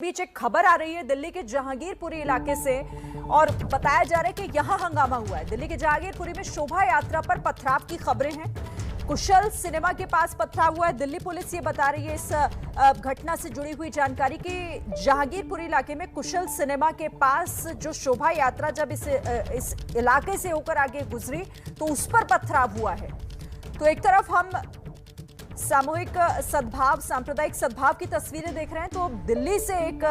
बीच एक खबर आ रही है दिल्ली के जहांगीरपुरी इलाके से और बताया जा रहा है कि यहां हंगामा हुआ है। दिल्ली के जहांगीरपुरी में शोभा यात्रा पर पथराव की खबरें हैं। कुशल सिनेमा के पास पथराव हुआ है। दिल्ली पुलिस ये बता रही है इस घटना से जुड़ी हुई जानकारी कि जहांगीरपुरी इलाके में कुशल सिनेमा के पास जो शोभा यात्रा जब इस इलाके से होकर आगे गुजरी तो उस पर पथराव हुआ है। तो एक तरफ हम सामूहिक सद्भाव, सांप्रदायिक सद्भाव की तस्वीरें देख रहे हैं, तो दिल्ली से एक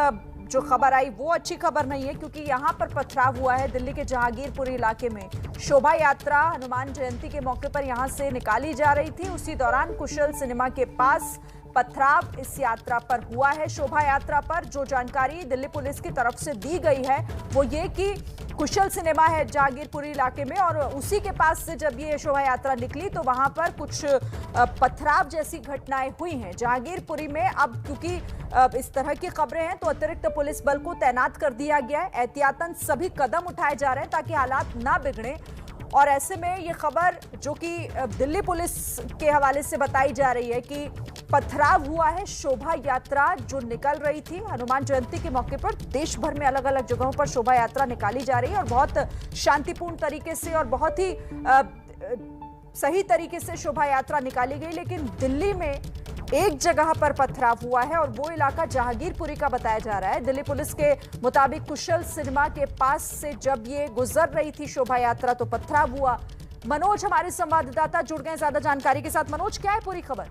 जो खबर आई वो अच्छी खबर नहीं है, क्योंकि यहां पर पथराव हुआ है। दिल्ली के जहांगीरपुरी इलाके में शोभा यात्रा हनुमान जयंती के मौके पर यहां से निकाली जा रही थी। उसी दौरान कुशल सिनेमा के पास पथराव इस यात्रा पर हुआ है। शोभा यात्रा पर जो जानकारी दिल्ली पुलिस की तरफ से दी गई है वो ये कि कुशल सिनेमा है जहांगीरपुरी इलाके में और उसी के पास से जब ये शोभा यात्रा निकली तो वहां पर कुछ पथराव जैसी घटनाएं हुई हैं जहांगीरपुरी में। अब क्योंकि इस तरह की खबरें हैं तो अतिरिक्त पुलिस बल को तैनात कर दिया गया है। एहतियातन सभी कदम उठाए जा रहे हैं ताकि हालात ना बिगड़े। और ऐसे में ये खबर जो कि दिल्ली पुलिस के हवाले से बताई जा रही है कि पथराव हुआ है। शोभा यात्रा जो निकल रही थी हनुमान जयंती के मौके पर, देश भर में अलग अलग जगहों पर शोभा यात्रा निकाली जा रही है और बहुत शांतिपूर्ण तरीके से और बहुत ही सही तरीके से शोभा यात्रा निकाली गई। लेकिन दिल्ली में एक जगह पर पथराव हुआ है और वो इलाका जहांगीरपुरी का बताया जा रहा है। दिल्ली पुलिस के मुताबिक कुशल सिनेमा के पास से जब ये गुजर रही थी शोभा यात्रा तो पथराव हुआ। मनोज हमारे संवाददाता जुड़ गए ज्यादा जानकारी के साथ। मनोज, क्या है पूरी खबर?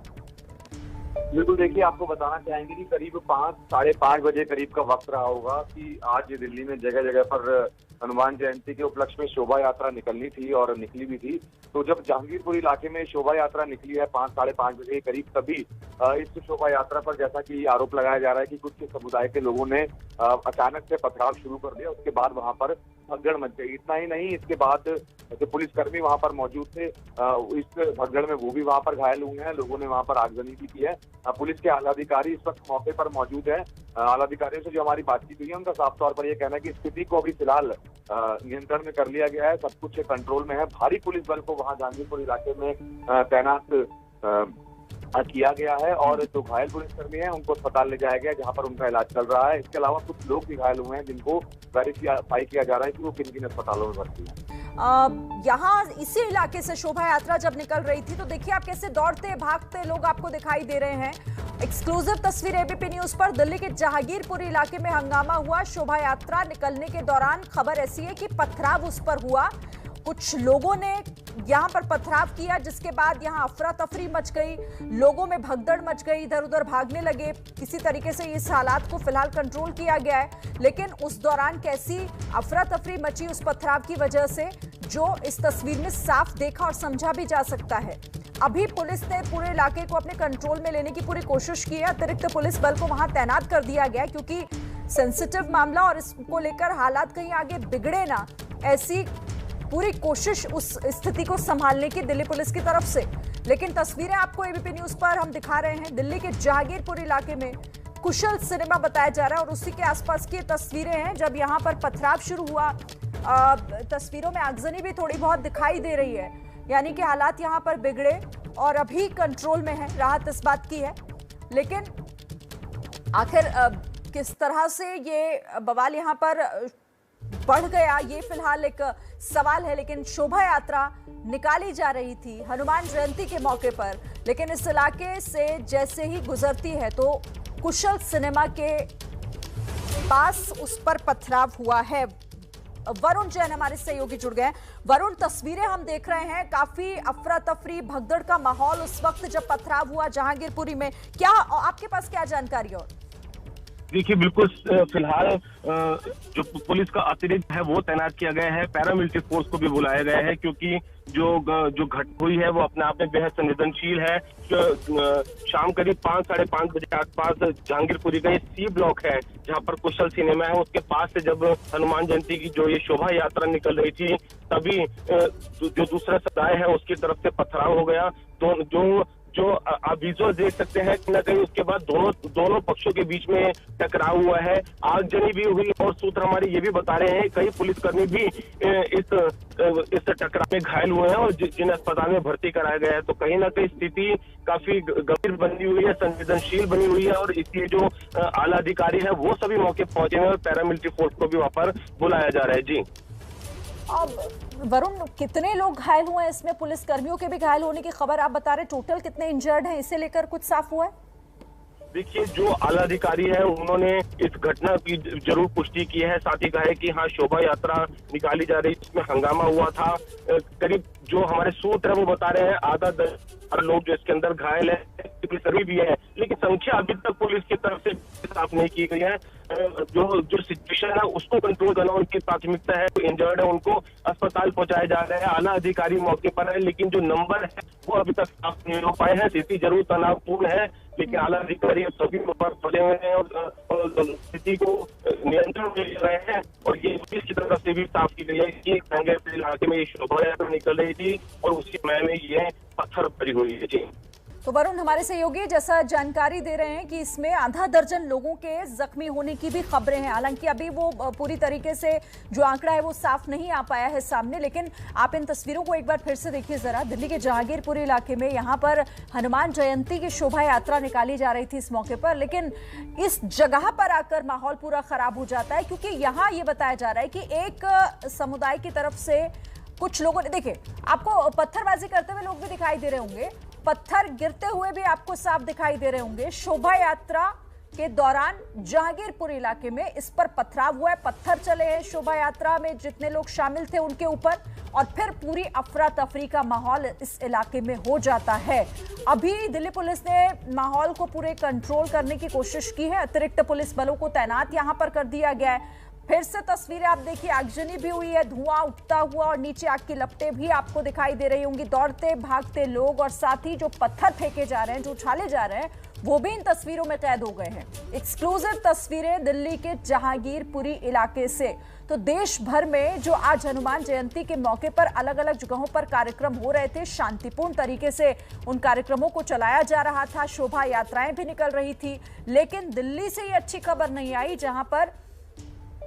बिल्कुल, देखिए आपको बताना चाहेंगे कि करीब 5-5:30 बजे करीब का वक्त रहा होगा कि आज दिल्ली में जगह जगह पर हनुमान जयंती के उपलक्ष्य में शोभा यात्रा निकलनी थी और निकली भी थी। तो जब जहांगीरपुर इलाके में शोभा यात्रा निकली है 5-5:30 बजे के करीब, तभी इस शोभा यात्रा पर जैसा कि आरोप लगाया जा रहा है कि कुछ समुदाय के लोगों ने अचानक से पथराव शुरू कर दिया। उसके बाद वहां पर भगदड़ मच गई। इतना ही नहीं, इसके बाद जो पुलिसकर्मी वहां पर मौजूद थे इस भगदड़ में वो भी वहां पर घायल हुए हैं। लोगों ने वहां पर आगजनी भी की है। पुलिस के आलाधिकारी इस वक्त मौके पर मौजूद है। आलाधिकारियों से जो हमारी बातचीत हुई है उनका साफ तौर पर यह कहना है कि स्थिति को अभी फिलहाल नियंत्रण में कर लिया गया है, सब कुछ कंट्रोल में है। भारी पुलिस बल को वहां जहांगीरपुर इलाके में तैनात किया गया है और जो घायल पुलिसकर्मी हैं उनको अस्पताल ले जाया गया जहां पर उनका इलाज चल रहा है। इसके अलावा कुछ लोग भी घायल हुए हैं जिनको वेरीफाई किया जा रहा है कि वो किन किन अस्पतालों में भर्ती हैं। यहाँ इसी इलाके से शोभा यात्रा जब निकल रही थी तो देखिए आप कैसे दौड़ते भागते लोग आपको दिखाई दे रहे हैं। एक्सक्लूसिव तस्वीर एबीपी न्यूज पर। दिल्ली के जहांगीरपुरी इलाके में हंगामा हुआ। शोभा यात्रा निकलने के दौरान खबर ऐसी है कि पथराव उस पर हुआ। कुछ लोगों ने यहां पर पथराव किया जिसके बाद यहां अफरा तफरी मच गई, लोगों में भगदड़ मच गई, इधर उधर भागने लगे। किसी तरीके से इस हालात को फिलहाल कंट्रोल किया गया है, लेकिन उस दौरान कैसी अफरा तफरी मची उस पथराव की वजह से जो इस तस्वीर में साफ देखा और समझा भी जा सकता है। अभी पुलिस ने पूरे इलाके को अपने कंट्रोल में लेने की पूरी कोशिश की है। अतिरिक्त पुलिस बल को वहां तैनात कर दिया गया क्योंकि सेंसिटिव मामला और इसको लेकर हालात कहीं आगे बिगड़े ना, ऐसी पूरी कोशिश उस स्थिति को संभालने की दिल्ली पुलिस की तरफ से। लेकिन तस्वीरें आपको एबीपी न्यूज पर हम दिखा रहे हैं। दिल्ली के जहांगीरपुर इलाके में कुशल सिनेमा बताया जा रहा है और उसी के आसपास की तस्वीरें हैं जब यहां पर पथराव शुरू हुआ। तस्वीरों में आगजनी भी थोड़ी बहुत दिखाई दे रही है, यानी कि हालात यहां पर बिगड़े और अभी कंट्रोल में है। राहत इस बात की है, लेकिन आखिर किस तरह से ये बवाल यहां पर बढ़ गया ये फिलहाल एक सवाल है। लेकिन शोभा यात्रा निकाली जा रही थी हनुमान जयंती के मौके पर, लेकिन इस इलाके से जैसे ही गुजरती है तो कुशल सिनेमा के पास उस पर पथराव हुआ है। वरुण जैन हमारे सहयोगी जुड़ गए। वरुण, तस्वीरें हम देख रहे हैं, काफी अफरा तफरी भगदड़ का माहौल उस वक्त जब पथराव हुआ जहांगीरपुरी में। क्या आपके पास क्या जानकारी? और देखिए, बिल्कुल फिलहाल जो पुलिस का अतिरिक्त है वो तैनात किया गया है। पैरामिलिट्री फोर्स को भी बुलाया गया है क्योंकि जो घटना हुई है वो अपने आप में बेहद संवेदनशील है। शाम करीब 5-5:30 बजे के आसपास जहांगीरपुरी का सी ब्लॉक है जहां पर कुशल सिनेमा है, उसके पास से जब हनुमान जयंती की जो ये शोभा यात्रा निकल रही थी तभी जो दूसरा समुदाय है उसकी तरफ से पथराव हो गया। तो जो आप विजुअल देख सकते हैं कहीं ना कहीं उसके बाद दोनों पक्षों के बीच में टकराव हुआ है, आगजनी भी हुई और सूत्र हमारे ये भी बता रहे हैं कई पुलिसकर्मी भी इस टकराव में घायल हुए हैं और जिन्हें अस्पताल में भर्ती कराया गया है। तो कहीं ना कहीं स्थिति काफी गंभीर बनी हुई है, संवेदनशील बनी हुई है और इसलिए जो आला अधिकारी है वो सभी मौके पहुंचे हैं और पैरामिलिट्री फोर्स को भी वहां पर बुलाया जा रहा है। जी अब वरुण, कितने लोग घायल हुए हैं? इसमें पुलिस कर्मियों के भी घायल होने की खबर आप बता रहे, टोटल कितने इंजर्ड हैं, इसे लेकर कुछ साफ हुआ है? देखिए, जो आला अधिकारी है उन्होंने इस घटना की जरूर पुष्टि की है, साथ ही कहा है कि हाँ शोभा यात्रा निकाली जा रही, इसमें हंगामा हुआ था। करीब जो हमारे सूत्र है वो बता रहे हैं आधा दर्जन लोग जो इसके अंदर घायल है, पुलिसकर्मी भी है, लेकिन संख्या अभी तक पुलिस की तरफ से साफ नहीं की गई है। जो सिचुएशन है उसको कंट्रोल करना उनकी प्राथमिकता है। तो इंजर्ड है उनको अस्पताल पहुंचाया जा रहा है, आला अधिकारी मौके पर है, लेकिन जो नंबर है वो अभी तक साफ नहीं हो पाए हैं। स्थिति जरूर तनावपूर्ण है, लेकिन आला अधिकारी सभी पर पड़े हुए हैं और स्थिति को नियंत्रण में ले रहे हैं। और ये पुलिस की तरफ से भी साफ की गई है कि गंगापुर इलाके में ये शोभा यात्रा निकल रही थी और उसी समय में ये पत्थर पड़ी हुई है। जी तो वरुण, हमारे सहयोगी जैसा जानकारी दे रहे हैं कि इसमें आधा दर्जन लोगों के जख्मी होने की भी खबरें हैं। हालांकि अभी वो पूरी तरीके से जो आंकड़ा है वो साफ नहीं आ पाया है सामने, लेकिन आप इन तस्वीरों को एक बार फिर से देखिए जरा। दिल्ली के जहांगीरपुरी इलाके में यहाँ पर हनुमान जयंती की शोभा यात्रा निकाली जा रही थी इस मौके पर, लेकिन इस जगह पर आकर माहौल पूरा खराब हो जाता है, क्योंकि यहाँ ये बताया जा रहा है कि एक समुदाय की तरफ से कुछ लोगों ने, देखिए आपको पत्थरबाजी करते हुए लोग भी दिखाई दे रहे होंगे, पत्थर गिरते हुए भी आपको साफ दिखाई दे रहे होंगे। शोभा यात्रा के दौरान जहांगीरपुर इलाके में इस पर पथराव हुआ है, पत्थर चले हैं शोभा यात्रा में जितने लोग शामिल थे उनके ऊपर, और फिर पूरी अफरा तफरी का माहौल इस इलाके में हो जाता है। अभी दिल्ली पुलिस ने माहौल को पूरे कंट्रोल करने की कोशिश की है, अतिरिक्त पुलिस बलों को तैनात यहां पर कर दिया गया है। फिर से तस्वीरें आप देखिए, आगजनी भी हुई है, धुआं उठता हुआ और नीचे आग की लपटें भी आपको दिखाई दे रही होंगी, दौड़ते भागते लोग, और साथ ही जो पत्थर फेंके जा रहे हैं, जो उछाले जा रहे हैं, वो भी इन तस्वीरों में कैद हो गए हैं। एक्सक्लूसिव तस्वीरें दिल्ली के जहांगीरपुरी इलाके से। तो देश भर में जो आज हनुमान जयंती के मौके पर अलग अलग जगहों पर कार्यक्रम हो रहे थे, शांतिपूर्ण तरीके से उन कार्यक्रमों को चलाया जा रहा था, शोभा यात्राएं भी निकल रही थी, लेकिन दिल्ली से ये अच्छी खबर नहीं आई जहां पर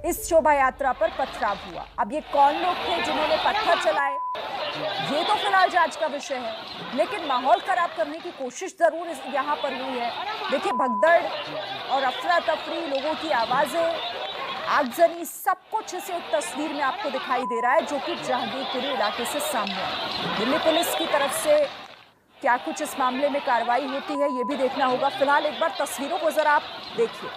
इस शोभा यात्रा पर पथराव हुआ। अब ये कौन लोग थे जिन्होंने पत्थर चलाए, ये तो फिलहाल जांच का विषय है, लेकिन माहौल खराब करने की कोशिश जरूर यहाँ पर हुई है। देखिए, भगदड़ और अफरा तफरी, लोगों की आवाजें, आगजनी, सब कुछ इस एक तस्वीर में आपको दिखाई दे रहा है, जो कि जहांगीरपुरी इलाके से सामने है। दिल्ली पुलिस की तरफ से क्या कुछ इस मामले में कार्रवाई होती है, ये भी देखना होगा। फिलहाल एक बार तस्वीरों को जरा आप देखिए।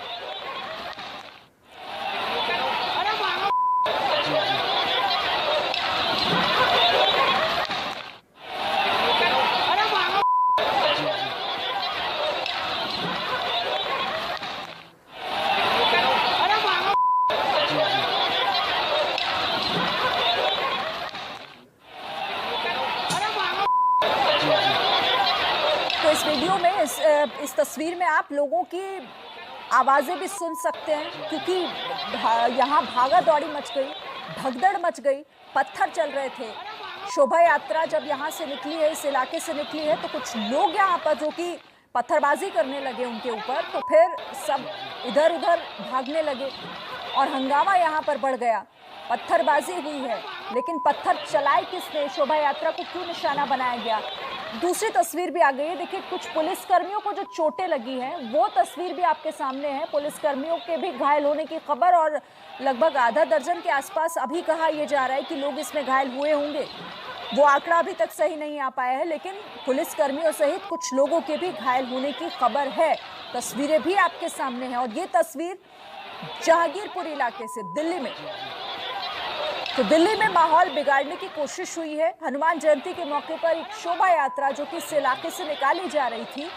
तो इस वीडियो में इस तस्वीर में आप लोगों की आवाजें भी सुन सकते हैं, क्योंकि यहाँ भागा दौड़ी मच गई, भगदड़ मच गई, पत्थर चल रहे थे। शोभा यात्रा जब यहाँ से निकली है, इस इलाके से निकली है, तो कुछ लोग यहाँ पर जो कि पत्थरबाजी करने लगे उनके ऊपर, तो फिर सब इधर उधर भागने लगे और हंगामा यहाँ पर बढ़ गया। पत्थरबाजी हुई है, लेकिन पत्थर चलाए किसने, शोभा यात्रा को क्यों निशाना बनाया गया? दूसरी तस्वीर भी आ गई है, देखिए कुछ पुलिसकर्मियों को जो चोटें लगी हैं वो तस्वीर भी आपके सामने है। पुलिसकर्मियों के भी घायल होने की खबर, और लगभग आधा दर्जन के आसपास अभी कहा यह जा रहा है कि लोग इसमें घायल हुए होंगे। वो आंकड़ा अभी तक सही नहीं आ पाया है, लेकिन पुलिसकर्मियों सहित कुछ लोगों के भी घायल होने की खबर है। तस्वीरें भी आपके सामने हैं, और ये तस्वीर जहांगीरपुर इलाके से दिल्ली में। तो दिल्ली में माहौल बिगाड़ने की कोशिश हुई है। हनुमान जयंती के मौके पर एक शोभा यात्रा जो कि इस इलाके से निकाली जा रही थी,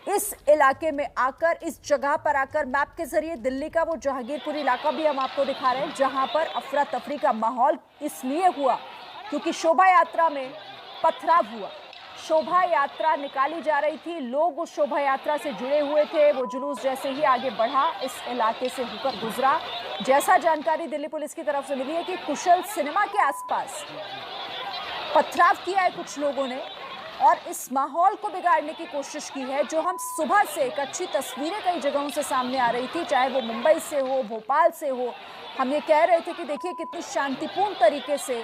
इस इलाके में आकर, इस जगह पर आकर, मैप के जरिए दिल्ली का वो जहांगीरपुर इलाका भी हम आपको दिखा रहे हैं, जहां पर अफरा तफरी का माहौल इसलिए हुआ क्योंकि शोभा यात्रा में पथराव हुआ। शोभा यात्रा निकाली जा रही थी, लोग उस शोभा यात्रा से जुड़े हुए थे। वो जुलूस जैसे ही आगे बढ़ा, इस इलाके से होकर गुजरा। जैसा जानकारी दिल्ली पुलिस की तरफ से मिली है कि कुशल सिनेमा के आसपास पथराव किया है कुछ लोगों ने, और इस माहौल को बिगाड़ने की कोशिश की है। जो हम सुबह से एक अच्छी तस्वीरें कई जगहों से सामने आ रही थी, चाहे वो मुंबई से हो, भोपाल से हो, हम ये कह रहे थे कि देखिए कितनी शांतिपूर्ण तरीके से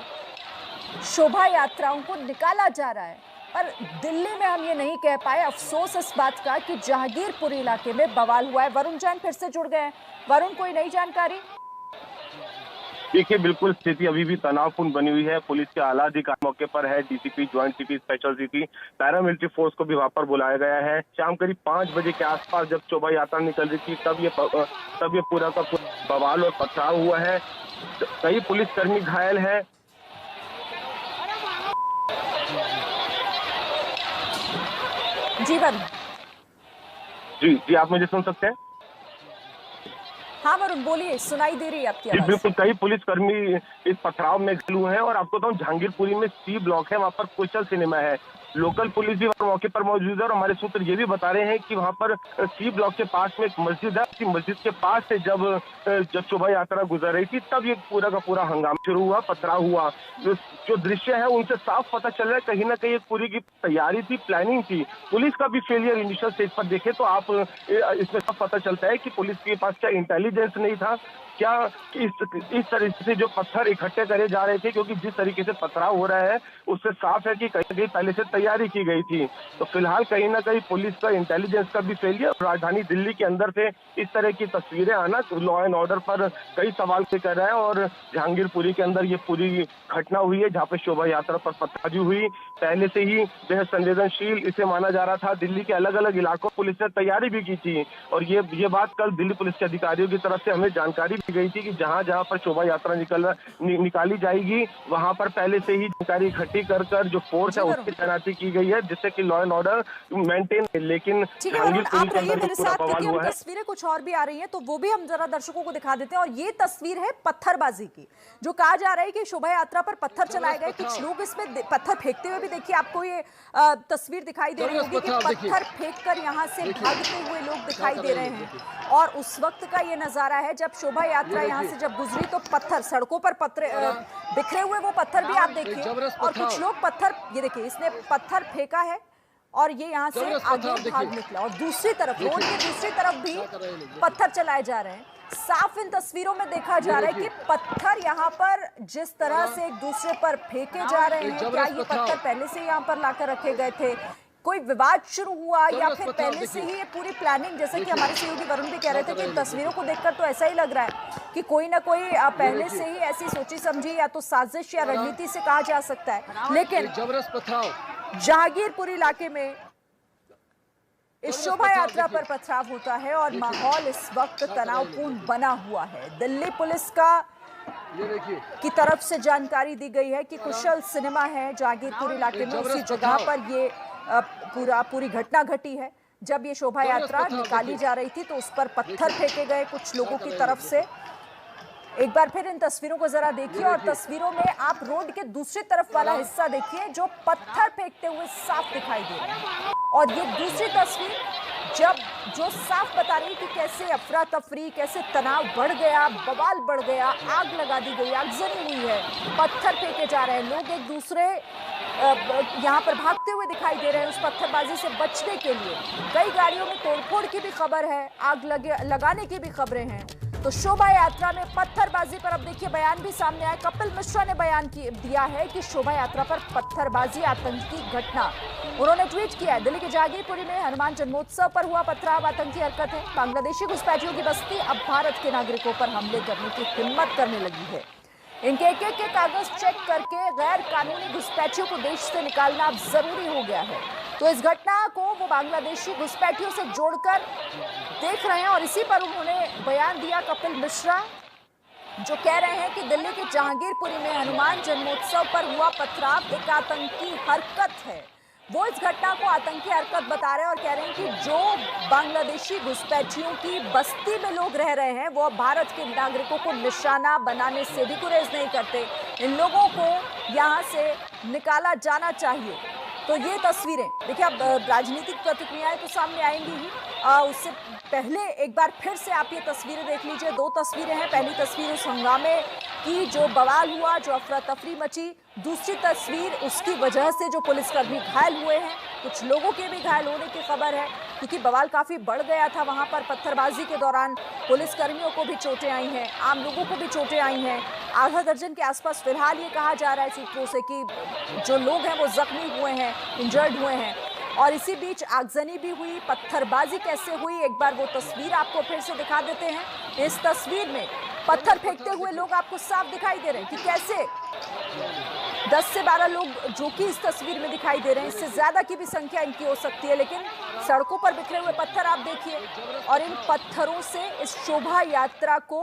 शोभा यात्राओं को निकाला जा रहा है, पर दिल्ली में हम ये नहीं कह पाए। अफसोस इस बात का कि जहांगीरपुर इलाके में बवाल हुआ है। वरुण जैन फिर से जुड़ गए हैं। वरुण, कोई नई जानकारी? देखिए, बिल्कुल स्थिति अभी भी तनावपूर्ण बनी हुई है। पुलिस के आला अधिकारी मौके पर है, DCP, joint CP, special CP, paramilitary force को भी वहां पर बुलाया गया है। शाम करीब 5 बजे के आसपास जब शोभा यात्रा निकल रही थी तब ये पूरा का पूरा बवाल और पथराव हुआ है। कई पुलिसकर्मी घायल है। जी वरुण। जी, आप मुझे सुन सकते हैं? हाँ वरुण, बोलिए, सुनाई दे रही है आपकी आवाज। बिल्कुल, कई पुलिसकर्मी इस पथराव में घायल हुए हैं और आपको बताऊं जहांगीरपुरी में सी ब्लॉक है, वहाँ पर कुशल सिनेमा है। लोकल पुलिस भी मौके पर मौजूद है और हमारे सूत्र ये भी बता रहे हैं कि वहाँ पर सी ब्लॉक के पास में एक मस्जिद है। इसी मस्जिद के पास से जब शोभा यात्रा गुजर रही थी तब ये पूरा का पूरा हंगामा शुरू हुआ, पथराव हुआ। जो दृश्य है उनसे साफ पता चल रहा है कहीं ना कहीं एक पूरी की तैयारी थी, प्लानिंग थी। पुलिस का भी फेलियर इनिशियल स्टेज पर देखे तो आप इसमें साफ पता चलता है कि पुलिस के पास क्या इंटेलिजेंस नहीं था, क्या इस तरीके से जो पत्थर इकट्ठे करे जा रहे थे, क्योंकि जिस तरीके से पथराव हो रहा है उससे साफ है कि कहीं पहले से तैयारी की गई थी। तो फिलहाल कहीं ना कहीं पुलिस का इंटेलिजेंस का भी फेलियर। राजधानी दिल्ली के अंदर से इस तरह की तस्वीरें आना लॉ एंड ऑर्डर पर कई सवाल से कर रहा है। और जहांगीरपुरी के अंदर ये पूरी घटना हुई है जहाँ पे शोभा यात्रा पर पथराव हुई, पहले से ही बेहद संवेदनशील इसे माना जा रहा था। दिल्ली के अलग अलग इलाकों पुलिस ने तैयारी भी की थी और ये बात कल दिल्ली पुलिस के अधिकारियों की तरफ से हमें जानकारी दी गई थी कि जहां जहां पर शोभा यात्रा निकाली जाएगी वहां पर पहले से ही जानकारी इकट्ठी कर जो फोर्स है उसकी तैनाती की गई है, जिससे कि लॉ एंड ऑर्डर मेंटेन। लेकिन तस्वीरें कुछ और भी आ रही हैं, तो वो भी हम जरा दर्शकों को दिखा देते हैं। और ये तस्वीर है पत्थरबाजी की, जो कहा जा रहा है कि शोभा यात्रा पर पत्थर चलाए गए। कुछ लोग इसमें पत्थर फेंकते हुए भी, देखिए आपको ये तस्वीर दिखाई दे रही होगी कि पत्थर फेंककर यहाँ से भागते हुए लोग दिखाई दे रहे हैं। और उस वक्त का ये नजारा है जब शोभा यात्रा यहाँ से जब गुजरी तो पत्थर सड़कों पर बिखरे हुए वो पत्थर भी आप देखिए। और कुछ लोग पत्थर, ये देखिए इसने पत्थर फेंका है और ये यहाँ से आगे भाग निकला। और दूसरी तरफ, रोड की दूसरी तरफ भी पत्थर चलाए जा रहे हैं। साफ इन तस्वीरों में देखा जा रहा है कि पत्थर यहाँ पर जिस तरह से एक दूसरे पर फेंके जा रहे हैं, क्या ये पत्थर पहले से यहाँ पर लाकर रखे गए थे, कोई विवाद शुरू हुआ, या फिर पहले से ही ये पूरी प्लानिंग, जैसे कि हमारे सहयोगी वरुण भी कह रहे थे कि इन तस्वीरों को देखकर तो ऐसा ही लग रहा है कि कोई ना कोई पहले से ही ऐसी सोची समझी या तो साजिश या रणनीति से कहा जा सकता है। लेकिन जहांगीरपुर इलाके में इस शोभा यात्रा पर पथराव होता है और माहौल इस वक्त तनावपूर्ण बना हुआ है। दिल्ली पुलिस की तरफ से जानकारी दी गई है कि कुशल सिनेमा है जहांगीरपुर इलाके में, उसी जगह पर ये पूरी घटना घटी है। जब ये शोभा यात्रा निकाली जा रही थी तो उस पर पत्थर फेंके गए कुछ लोगों की तरफ से। एक बार फिर इन तस्वीरों को जरा देखिए और तस्वीरों में आप रोड के दूसरी तरफ वाला हिस्सा देखिए जो पत्थर फेंकते हुए साफ दिखाई दे रहा है। और ये दूसरी तस्वीर जो साफ बता रही है कि कैसे अफरा तफरी, कैसे तनाव बढ़ गया, बवाल बढ़ गया, आग लगा दी गई, आगजनी हुई है, पत्थर फेंके जा रहे हैं, लोग एक दूसरे यहाँ पर भागते हुए दिखाई दे रहे हैं उस पत्थरबाजी से बचने के लिए। कई गाड़ियों में तोड़फोड़ की भी खबर है, आग लगाने की भी खबरें हैं। तो शोभा यात्रा में पत्थरबाजी पर अब देखिए बयान भी सामने आया। कपिल मिश्रा ने बयान दिया है कि शोभा यात्रा पर पत्थरबाजी आतंकी घटना। उन्होंने ट्वीट किया है, दिल्ली के जहांगीरपुरी में हनुमान जन्मोत्सव पर हुआ पथराव आतंकी हरकत है। बांग्लादेशी घुसपैठियों की बस्ती अब भारत के नागरिकों पर हमले करने की हिम्मत करने लगी है। इनके एक के कागज चेक करके गैर कानूनी घुसपैठियों को देश से निकालना अब जरूरी हो गया है। तो इस घटना को वो बांग्लादेशी घुसपैठियों से जोड़कर देख रहे हैं और इसी पर उन्होंने बयान दिया कपिल मिश्रा, जो कह रहे हैं कि दिल्ली के जहांगीरपुरी में हनुमान जन्मोत्सव पर हुआ पथराव एक आतंकी हरकत है। वो इस घटना को आतंकी हरकत बता रहे हैं और कह रहे हैं कि जो बांग्लादेशी घुसपैठियों की बस्ती में लोग रह रहे हैं वो भारत के नागरिकों को निशाना बनाने से भी गुरेज नहीं करते। इन लोगों को यहाँ से निकाला जाना चाहिए। तो ये तस्वीरें देखिए, अब राजनीतिक प्रतिक्रियाएं तो सामने आएंगी ही, उससे पहले एक बार फिर से आप ये तस्वीरें देख लीजिए। दो तस्वीरें हैं। पहली तस्वीर उस हंगामे की जो बवाल हुआ, जो अफरा तफरी मची। दूसरी तस्वीर उसकी वजह से जो पुलिसकर्मी घायल हुए हैं, कुछ लोगों के भी घायल होने की खबर है क्योंकि बवाल काफी बढ़ गया था वहां पर। पत्थरबाजी के दौरान पुलिसकर्मियों को भी चोटें आई हैं, आम लोगों को भी चोटें आई हैं। आधा दर्जन के आसपास फिलहाल ये कहा जा रहा है सूत्रों से कि जो लोग हैं वो जख्मी हुए हैं, इंजर्ड हुए हैं। और इसी बीच आगजनी भी हुई। पत्थरबाजी कैसे हुई, एक बार वो तस्वीर आपको फिर से दिखा देते हैं। इस तस्वीर में पत्थर फेंकते हुए लोग आपको साफ दिखाई दे रहे हैं कि कैसे 10 से 12 लोग जो कि इस तस्वीर में दिखाई दे रहे हैं, इससे ज्यादा की भी संख्या इनकी हो सकती है, लेकिन सड़कों पर बिखरे हुए पत्थर आप देखिए। और इन पत्थरों से इस शोभा यात्रा को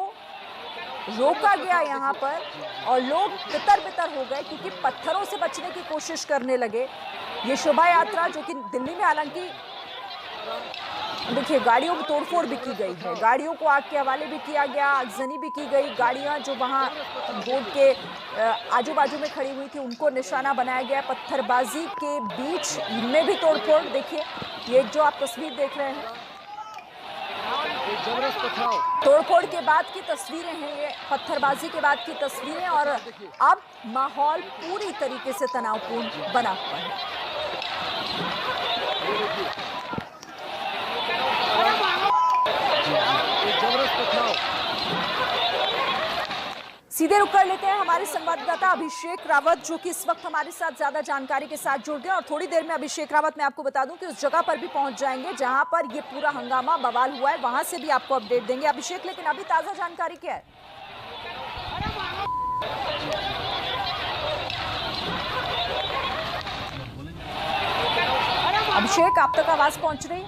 रोका गया यहाँ पर और लोग तितर बितर हो गए क्योंकि पत्थरों से बचने की कोशिश करने लगे। ये शोभा यात्रा जो कि दिल्ली में, हालांकि देखिए गाड़ियों की तोड़फोड़ भी की गई है, गाड़ियों को आग के हवाले भी किया गया, आगजनी भी की गई। गाड़ियां जो वहां रोड के आजू बाजू में खड़ी हुई थी उनको निशाना बनाया गया। पत्थरबाजी के बीच इनमें भी तोड़फोड़ देखिए। ये जो आप तस्वीर देख रहे हैं, तोड़फोड़ के बाद की तस्वीरें हैं, ये पत्थरबाजी के बाद की तस्वीरें। और अब माहौल पूरी तरीके से तनावपूर्ण बना हुआ है। सीधे रुक कर लेते हैं हमारे संवाददाता अभिषेक रावत, जो कि इस वक्त हमारे साथ ज्यादा जानकारी के साथ जुड़ गए। और थोड़ी देर में अभिषेक रावत, मैं आपको बता दूं कि उस जगह पर भी पहुंच जाएंगे जहां पर ये पूरा हंगामा बवाल हुआ है, वहां से भी आपको अपडेट देंगे अभिषेक। लेकिन अभी ताजा जानकारी क्या है? अभिषेक, आप तक आवाज पहुंच रही?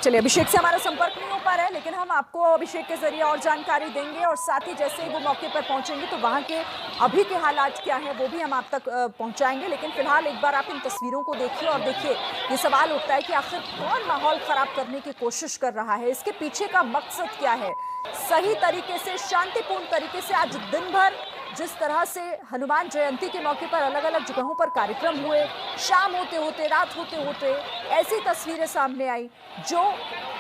चलिए, अभिषेक से हमारा संपर्क नहीं हो पा रहा है, लेकिन हम आपको अभिषेक के जरिए और जानकारी देंगे। और साथ ही जैसे ही वो मौके पर पहुंचेंगे तो वहां के अभी के हालात क्या है वो भी हम आप तक पहुंचाएंगे। लेकिन फिलहाल एक बार आप इन तस्वीरों को देखिए और देखिए, ये सवाल उठता है कि आखिर कौन माहौल खराब करने की कोशिश कर रहा है, इसके पीछे का मकसद क्या है। सही तरीके से, शांतिपूर्ण तरीके से आज दिन भर जिस तरह से हनुमान जयंती के मौके पर अलग अलग जगहों पर कार्यक्रम हुए, शाम होते होते, रात होते होते ऐसी तस्वीरें सामने आई जो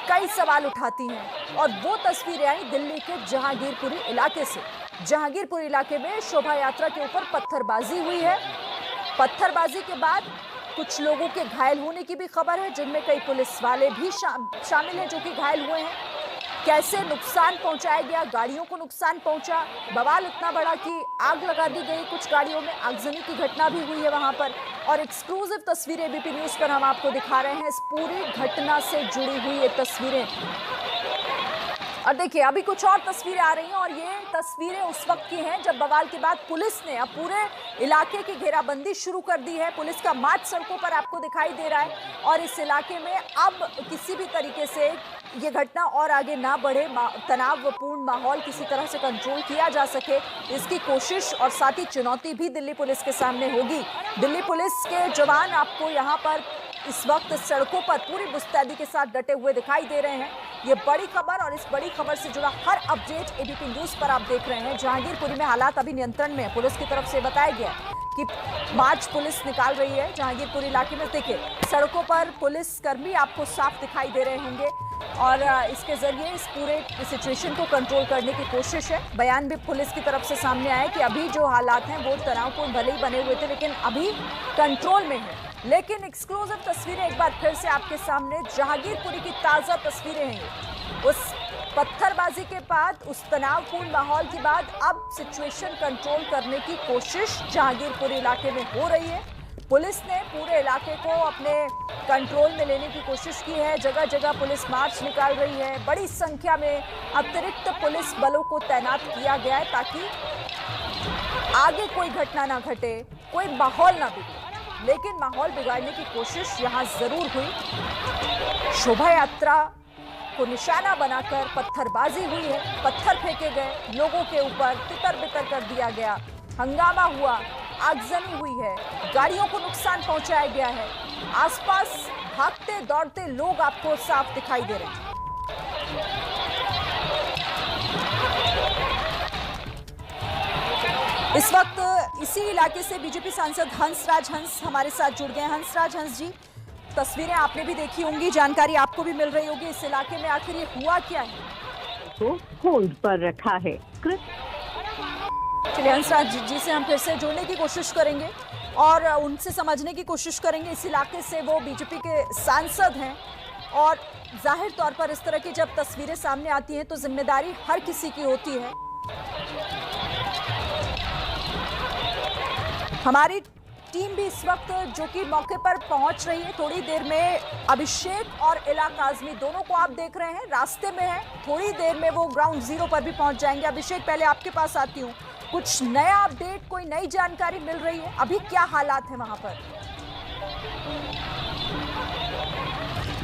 कई सवाल उठाती हैं। और वो तस्वीरें आई दिल्ली के जहांगीरपुरी इलाके से। जहांगीरपुर इलाके में शोभा यात्रा के ऊपर पत्थरबाजी हुई है। पत्थरबाजी के बाद कुछ लोगों के घायल होने की भी खबर है, जिनमें कई पुलिस वाले भी शामिल हैं जो कि घायल हुए हैं। कैसे नुकसान पहुंचाया गया, गाड़ियों को नुकसान पहुंचा, बवाल इतना बड़ा कि आग लगा दी गई, कुछ गाड़ियों में आगजनी की घटना भी हुई है वहां पर। और एक्सक्लूसिव तस्वीरें एबीपी न्यूज पर हम आपको दिखा रहे हैं, इस पूरी घटना से जुड़ी हुई ये तस्वीरें। और देखिए, अभी कुछ और तस्वीरें आ रही हैं और ये तस्वीरें उस वक्त की हैं जब बवाल के बाद पुलिस ने अब पूरे इलाके की घेराबंदी शुरू कर दी है। पुलिस का मार्च सड़कों पर आपको दिखाई दे रहा है और इस इलाके में अब किसी भी तरीके से ये घटना और आगे ना बढ़े, तनावपूर्ण माहौल किसी तरह से कंट्रोल किया जा सके, इसकी कोशिश और साथ ही चुनौती भी दिल्ली पुलिस के सामने होगी। दिल्ली पुलिस के जवान आपको यहाँ पर इस वक्त सड़कों पर पूरी मुस्तैदी के साथ डटे हुए दिखाई दे रहे हैं। ये बड़ी खबर और इस बड़ी खबर से जुड़ा हर अपडेट एबीपी न्यूज पर आप देख रहे हैं। जहांगीरपुरी में हालात अभी नियंत्रण में है, पुलिस की तरफ से बताया गया कि मार्च पुलिस निकाल रही है जहांगीरपुर इलाके में। देखिए, सड़कों पर पुलिस कर्मी आपको साफ दिखाई दे रहे होंगे और इसके जरिए इस पूरे सिचुएशन को कंट्रोल करने की कोशिश है। बयान भी पुलिस की तरफ से सामने आया कि अभी जो हालात हैं वो तनावपूर्ण भले ही बने हुए थे लेकिन अभी कंट्रोल में है। लेकिन एक्सक्लूसिव तस्वीरें एक बार फिर से आपके सामने, जहांगीरपुरी की ताजा तस्वीरें हैं। उस पत्थरबाजी के बाद, उस तनावपूर्ण माहौल के बाद अब सिचुएशन कंट्रोल करने की कोशिश जहांगीरपुर इलाके में हो रही है। पुलिस ने पूरे इलाके को अपने कंट्रोल में लेने की कोशिश की है। जगह जगह पुलिस मार्च निकाल रही है। बड़ी संख्या में अतिरिक्त पुलिस बलों को तैनात किया गया है ताकि आगे कोई घटना ना घटे, कोई माहौल ना बिगड़े। लेकिन माहौल बिगाड़ने की कोशिश यहां जरूर हुई। शोभा यात्रा को निशाना बनाकर पत्थरबाजी हुई है, पत्थर फेंके गए, लोगों के ऊपर तितर बितर कर दिया गया, हंगामा हुआ, आगजनी हुई है, गाड़ियों को नुकसान पहुंचाया गया है। आसपास भागते दौड़ते लोग आपको साफ दिखाई दे रहे हैं। इस वक्त इसी इलाके से बीजेपी सांसद हंसराज हंस हमारे साथ जुड़ गए हैं। हंसराज हंस जी, तस्वीरें आपने भी देखी होंगी, जानकारी आपको भी मिल रही होगी, इस इलाके में आखिर ये हुआ क्या है? तो होल्ड पर रखा है। चलिए हंसराज जी से हम फिर से जुड़ने की कोशिश करेंगे और उनसे समझने की कोशिश करेंगे। इस इलाके से वो बीजेपी के सांसद हैं और जाहिर तौर पर इस तरह की जब तस्वीरें सामने आती हैं तो जिम्मेदारी हर किसी की होती है। हमारी टीम भी इस वक्त जो कि मौके पर पहुंच रही है। थोड़ी देर में अभिषेक और इला काज़मी दोनों को आप देख रहे हैं रास्ते में है, थोड़ी देर में वो ग्राउंड जीरो पर भी पहुंच जाएंगे। अभिषेक, पहले आपके पास आती हूँ, कुछ नया अपडेट, कोई नई जानकारी मिल रही है? अभी क्या हालात है वहां पर?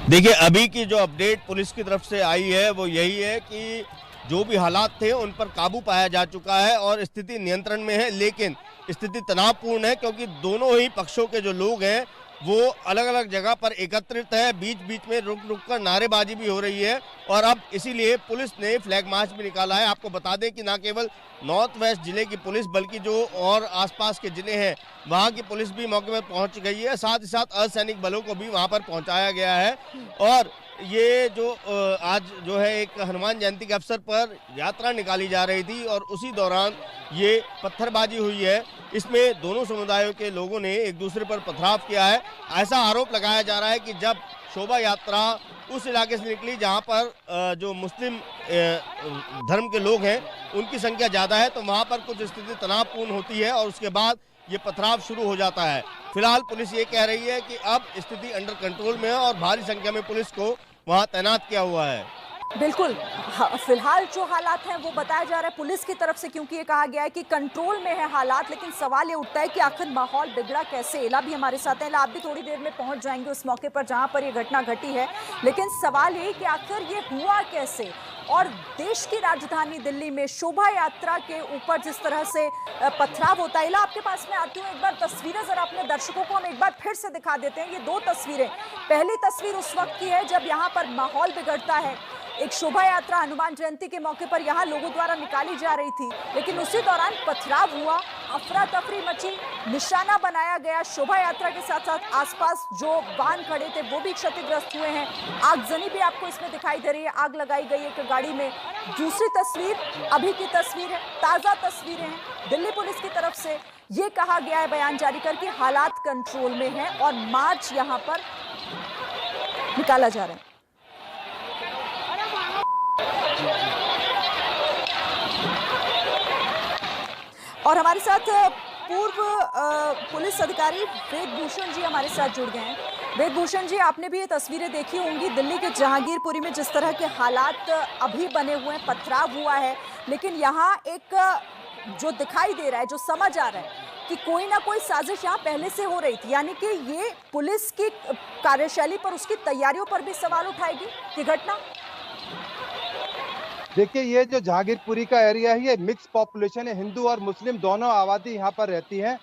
देखिए, अभी की जो अपडेट पुलिस की तरफ से आई है वो यही है कि जो भी हालात थे उन पर काबू पाया जा चुका है और स्थिति नियंत्रण में है, लेकिन स्थिति तनावपूर्ण है क्योंकि दोनों ही पक्षों के जो लोग हैं वो अलग अलग जगह पर एकत्रित है। बीच बीच में रुक रुक कर नारेबाजी भी हो रही है और अब इसीलिए पुलिस ने फ्लैग मार्च भी निकाला है। आपको बता दें कि न केवल नॉर्थ वेस्ट जिले की पुलिस बल्कि जो और आसपास के जिले हैं वहां की पुलिस भी मौके पर पहुंच गई है, साथ ही साथ अर्धसैनिक बलों को भी वहां पर पहुंचाया गया है। और ये जो आज जो है एक हनुमान जयंती के अवसर पर यात्रा निकाली जा रही थी और उसी दौरान ये पत्थरबाजी हुई है। इसमें दोनों समुदायों के लोगों ने एक दूसरे पर पथराव किया है। ऐसा आरोप लगाया जा रहा है कि जब शोभा यात्रा उस इलाके से निकली जहां पर जो मुस्लिम धर्म के लोग हैं उनकी संख्या ज़्यादा है, तो वहां पर कुछ स्थिति तनावपूर्ण होती है और उसके बाद ये पथराव शुरू हो जाता है। फिलहाल पुलिस ये कह रही है कि अब स्थिति अंडर कंट्रोल में है और भारी संख्या में पुलिस को वहां तैनात किया हुआ है। बिल्कुल, फिलहाल जो हालात हैं वो बताया जा रहा है पुलिस की तरफ से, क्योंकि ये कहा गया है कि कंट्रोल में है हालात, लेकिन सवाल ये उठता है कि आखिर माहौल बिगड़ा कैसे। इला भी हमारे साथ है, इला आप भी थोड़ी देर में पहुंच जाएंगे उस मौके पर जहां पर ये घटना घटी है, लेकिन सवाल ये कि आखिर ये हुआ कैसे। और देश की राजधानी दिल्ली में शोभा यात्रा के ऊपर जिस तरह से पथराव होता है, इला आपके पास में आती हूँ, एक बार तस्वीरें जरा अपने दर्शकों को हम एक बार फिर से दिखा देते हैं। ये दो तस्वीरें, पहली तस्वीर उस वक्त की है जब यहाँ पर माहौल बिगड़ता है। एक शोभा यात्रा हनुमान जयंती के मौके पर यहाँ लोगों द्वारा निकाली जा रही थी, लेकिन उसी दौरान पथराव हुआ, अफरा तफरी मची, निशाना बनाया गया। शोभा यात्रा के साथ साथ आसपास जो वाहन खड़े थे वो भी क्षतिग्रस्त हुए हैं। आगजनी भी आपको इसमें दिखाई दे रही है, आग लगाई गई एक गाड़ी में। दूसरी तस्वीर अभी की तस्वीर है, ताजा तस्वीरें हैं। दिल्ली पुलिस की तरफ से ये कहा गया है बयान जारी करके हालात कंट्रोल में है और मार्च यहाँ पर निकाला जा रहा है। और हमारे साथ पूर्व पुलिस अधिकारी वेदभूषण जी हमारे साथ जुड़ गए हैं। वेदभूषण जी, आपने भी ये तस्वीरें देखी होंगी दिल्ली के जहांगीरपुरी में जिस तरह के हालात अभी बने हुए हैं, पथराव हुआ है, लेकिन यहाँ एक जो दिखाई दे रहा है, जो समझ आ रहा है कि कोई ना कोई साजिश यहाँ पहले से हो रही थी, यानी कि ये पुलिस की कार्यशैली पर, उसकी तैयारियों पर भी सवाल उठाएगी ये घटना। देखिए, ये जो जहांगीरपुरी का एरिया है ये मिक्स पॉपुलेशन है, हिंदू और मुस्लिम दोनों आबादी यहाँ पर रहती है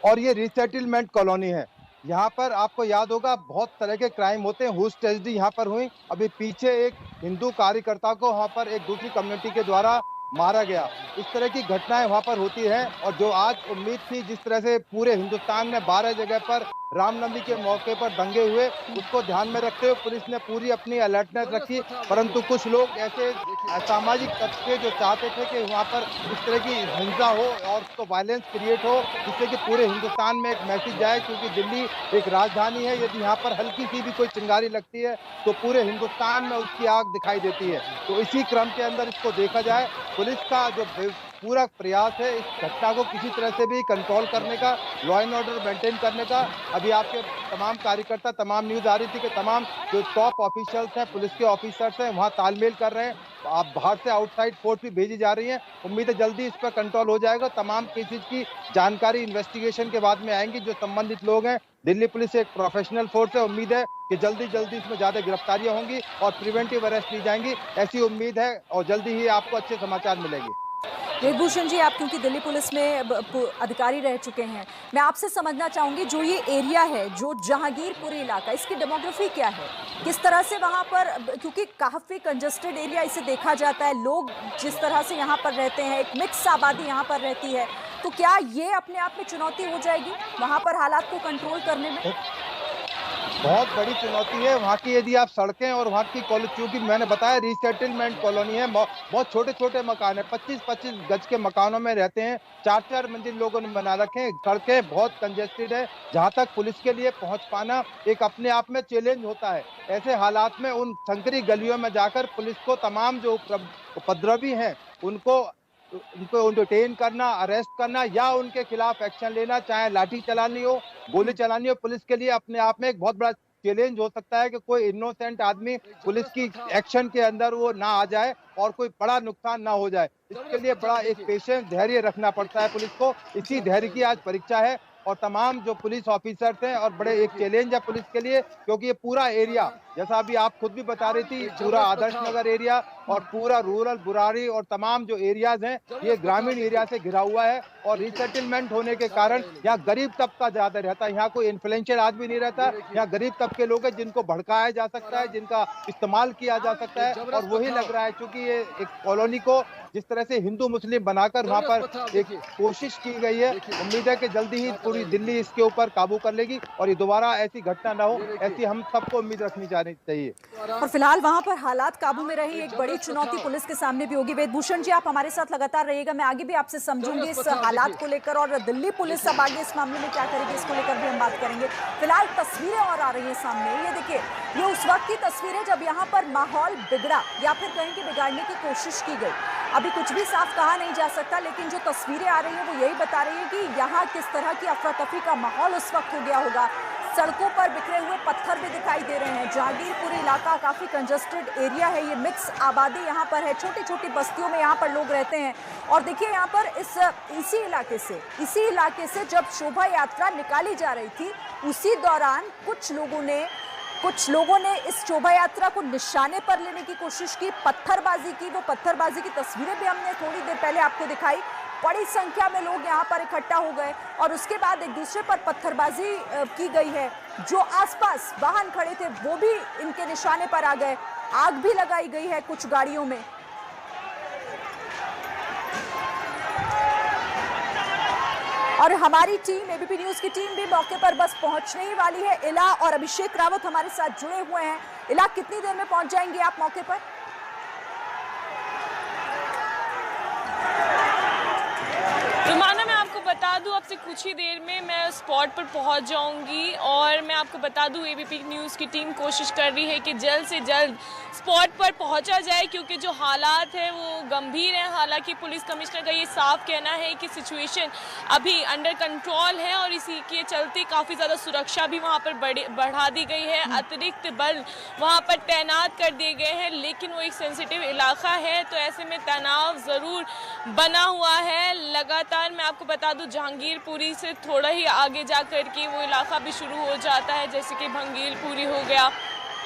और ये रिसेटलमेंट कॉलोनी है। यहाँ पर आपको याद होगा बहुत तरह के क्राइम होते हैं, हुस ट्रेजेडी यहाँ पर हुई। अभी पीछे एक हिंदू कार्यकर्ता को वहाँ पर एक दूसरी कम्युनिटी के द्वारा मारा गया। इस तरह की घटनाएं वहाँ पर होती है और जो आज उम्मीद थी, जिस तरह से पूरे हिंदुस्तान में 12 जगह पर रामनवमी के मौके पर दंगे हुए, उसको ध्यान में रखते हुए पुलिस ने पूरी अपनी अलर्टनेस रखी, परंतु कुछ लोग ऐसे असामाजिक तत्व जो चाहते थे कि वहाँ पर इस तरह की हिंसा हो और उसको वायलेंस क्रिएट हो, जिससे कि पूरे हिंदुस्तान में एक मैसेज जाए, क्योंकि दिल्ली एक राजधानी है। यदि यहाँ पर हल्की सी भी कोई चिंगारी लगती है तो पूरे हिंदुस्तान में उसकी आग दिखाई देती है। तो इसी क्रम के अंदर इसको देखा जाए, पुलिस का जो पूरा प्रयास है इस घटना को किसी तरह से भी कंट्रोल करने का, लॉ एंड ऑर्डर मेंटेन करने का। अभी आपके तमाम कार्यकर्ता, तमाम न्यूज आ रही थी कि तमाम जो टॉप ऑफिशियल्स हैं, पुलिस के ऑफिसर्स हैं, वहाँ तालमेल कर रहे हैं। आप बाहर से आउटसाइड फोर्स भी भेजी जा रही है। उम्मीद है जल्दी इस पर कंट्रोल हो जाएगा। तमाम केसेस की जानकारी इन्वेस्टिगेशन के बाद में आएंगी। जो संबंधित लोग हैं, दिल्ली पुलिस एक प्रोफेशनल फोर्स है, उम्मीद है कि जल्दी इसमें ज्यादा गिरफ्तारियां होंगी और प्रिवेंटिव अरेस्ट ली जाएंगी, ऐसी उम्मीद है और जल्दी ही आपको अच्छे समाचार मिलेंगे। वेदभूषण जी, आप क्योंकि दिल्ली पुलिस में अधिकारी रह चुके हैं, मैं आपसे समझना चाहूंगी जो ये एरिया है, जो जहांगीरपुरी इलाका, इसकी डेमोग्राफी क्या है, किस तरह से वहां पर, क्योंकि काफी कंजस्टेड एरिया इसे देखा जाता है, लोग जिस तरह से यहाँ पर रहते हैं, एक मिक्स आबादी यहाँ पर रहती है, तो क्या ये अपने आप में चुनौती हो जाएगी वहां पर हालात को कंट्रोल करने में? बहुत बड़ी चुनौती है वहाँ की। यदि आप सड़कें और वहाँ की कॉलोनी, क्योंकि मैंने बताया रिसेटलमेंट कॉलोनी है, बहुत छोटे छोटे मकान है, 25-25 गज के मकानों में रहते हैं, 4-4 मंजिल लोगों ने बना रखे हैं। सड़कें बहुत कंजेस्टेड है, जहाँ तक पुलिस के लिए पहुँच पाना एक अपने आप में चैलेंज होता है। ऐसे हालात में उन संकरी गलियों में जाकर पुलिस को तमाम जो उपद्रवी हैं उनको डिटेन करना, अरेस्ट करना या उनके खिलाफ एक्शन लेना, चाहे लाठी चलानी हो, गोली चलानी हो, पुलिस के लिए अपने आप में एक बहुत बड़ा चैलेंज हो सकता है कि कोई इनोसेंट आदमी पुलिस की एक्शन के अंदर वो ना आ जाए और कोई बड़ा नुकसान ना हो जाए। इसके लिए बड़ा एक पेशेंस, धैर्य रखना पड़ता है पुलिस को। इसी धैर्य की आज परीक्षा है और तमाम जो पुलिस ऑफिसर्स हैं, और बड़े एक चैलेंज है पुलिस के लिए, क्योंकि ये पूरा एरिया, जैसा अभी आप खुद भी बता रही थी, पूरा आदर्श नगर एरिया और पूरा रूरल बुराड़ी और तमाम जो एरियाज हैं ये ग्रामीण एरिया से घिरा हुआ है। और रिसेटलमेंट होने के कारण यहाँ गरीब तबका ज्यादा रहता है, यहाँ कोई इन्फ्लुएंशियल आदमी नहीं रहता, यहाँ गरीब तबके लोग हैं जिनको भड़काया जा सकता है, जिनका इस्तेमाल किया जा सकता है। और वही लग रहा है क्योंकि ये एक कॉलोनी को जिस तरह से हिंदू मुस्लिम बनाकर वहाँ पर एक कोशिश की गई है, उम्मीद है कि जल्दी ही पूरी दिल्ली इसके ऊपर काबू कर लेगी और ये दोबारा ऐसी घटना ना हो, ऐसी हम सबको उम्मीद रखनी चाहिए। और फिलहाल वहां पर हालात काबू में रही, एक बड़ी चुनौती पुलिस के सामने भी होगी। वेदभूषण जी, आप हमारे साथ लगातार रहिएगा, मैं आगे भी आपसे समझूंगी इस हालात को लेकर और दिल्ली पुलिस अब आगे इस मामले में क्या करेगी इसको लेकर भी हम बात करेंगे। फिलहाल तस्वीरें और आ रही है सामने, ये देखिए, ये उस वक्त की तस्वीर है जब यहाँ पर माहौल बिगड़ा या फिर कहीं की बिगाड़ने की कोशिश की गई। अभी कुछ भी साफ कहा नहीं जा सकता, लेकिन जो तस्वीरें आ रही हैं वो यही बता रही है कि यहाँ किस तरह की अफरा तफरी का माहौल उस वक्त हो गया होगा। सड़कों पर बिखरे हुए पत्थर भी दिखाई दे रहे हैं। जहांगीरपुर इलाका काफी कंजेस्टेड एरिया है, ये मिक्स आबादी यहाँ पर है, छोटी छोटी बस्तियों में यहाँ पर लोग रहते हैं। और देखिए यहाँ पर इसी इलाके से जब शोभा यात्रा निकाली जा रही थी, उसी दौरान कुछ लोगों ने इस शोभा यात्रा को निशाने पर लेने की कोशिश की, पत्थरबाजी की। वो पत्थरबाजी की तस्वीरें भी हमने थोड़ी देर पहले आपको दिखाई। बड़ी संख्या में लोग यहाँ पर इकट्ठा हो गए और उसके बाद एक दूसरे पर पत्थरबाजी की गई है। जो आसपास वाहन खड़े थे वो भी इनके निशाने पर आ गए, आग भी लगाई गई है कुछ गाड़ियों में। और हमारी टीम, एबीपी न्यूज की टीम भी मौके पर बस पहुंचने ही वाली है। इला और अभिषेक रावत हमारे साथ जुड़े हुए हैं। इला, कितनी देर में पहुंच जाएंगे आप मौके पर? रुमाना, मैं आपको बता दूं, अब से कुछ ही देर में मैं स्पॉट पर पहुंच जाऊंगी और मैं आपको बता दूं एबीपी न्यूज़ की टीम कोशिश कर रही है कि जल्द से जल्द स्पॉट पर पहुंचा जाए, क्योंकि जो हालात हैं वो गंभीर हैं। हालांकि पुलिस कमिश्नर का ये साफ कहना है कि सिचुएशन अभी अंडर कंट्रोल है और इसी के चलते काफ़ी ज़्यादा सुरक्षा भी वहाँ पर बढ़ा दी गई है, अतिरिक्त बल वहाँ पर तैनात कर दिए गए हैं। लेकिन वो एक सेंसिटिव इलाका है तो ऐसे में तनाव ज़रूर बना हुआ है लगातार। मैं आपको बता दूं, जहांगीरपुरी से थोड़ा ही आगे जा कर के वो इलाका भी शुरू हो जाता है, जैसे कि भंगीरपुरी हो गया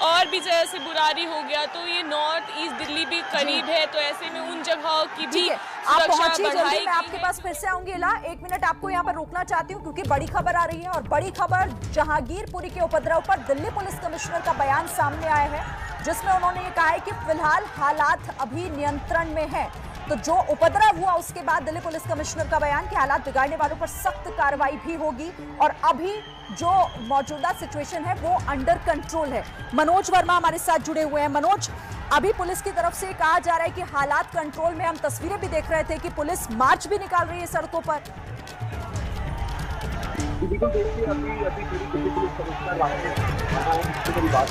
और भी जैसे बुरारी हो गया, तो ये नॉर्थ ईस्ट दिल्ली भी करीब है, तो ऐसे में उन जगहों की भी आप पहुंची जल्दी। मैं आपके पास फिर से आऊंगी इला, एक मिनट आपको यहाँ पर रोकना चाहती हूँ क्योंकि बड़ी खबर आ रही है और बड़ी खबर जहांगीरपुरी के उपद्रव पर दिल्ली पुलिस कमिश्नर का बयान सामने आया है, जिसमें उन्होंने ये कहा है कि फिलहाल हालात अभी नियंत्रण में है। तो जो उपद्रव हुआ उसके बाद दिल्ली पुलिस कमिश्नर का बयान कि हालात बिगाड़ने वालों पर सख्त कार्रवाई भी होगी और अभी जो मौजूदा सिचुएशन है वो अंडर कंट्रोल है। मनोज वर्मा हमारे साथ जुड़े हुए हैं। मनोज, अभी पुलिस की तरफ से कहा जा रहा है कि हालात कंट्रोल में, हम तस्वीरें भी देख रहे थे कि पुलिस मार्च भी निकाल रही है सड़कों पर।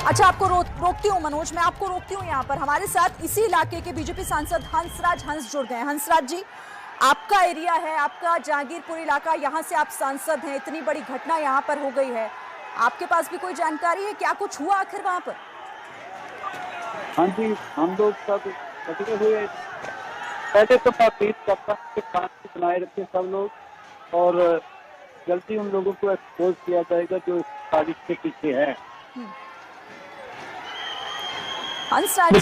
अच्छा, आपको रोकती हूँ मनोज, मैं आपको रोकती हूँ यहाँ पर। हमारे साथ इसी इलाके के बीजेपी सांसद हंस जुड़ गए हैं। हंसराज जी, आपका एरिया है, आपका जहांगीरपुर इलाका, यहाँ से आप सांसद हैं, इतनी बड़ी घटना यहाँ पर हो गई है, आपके पास भी कोई जानकारी है, क्या कुछ हुआ आखिर वहाँ पर? हाँ जी, हम लोग सब इकट्ठे हुए, पहले तो शांति बनाए रखे सब लोग और जल्दी उन लोगों को एक्सपोज किया जाएगा जो साजिश के पीछे है। हंसराज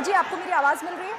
जी, आपको मेरी आवाज मिल रही है?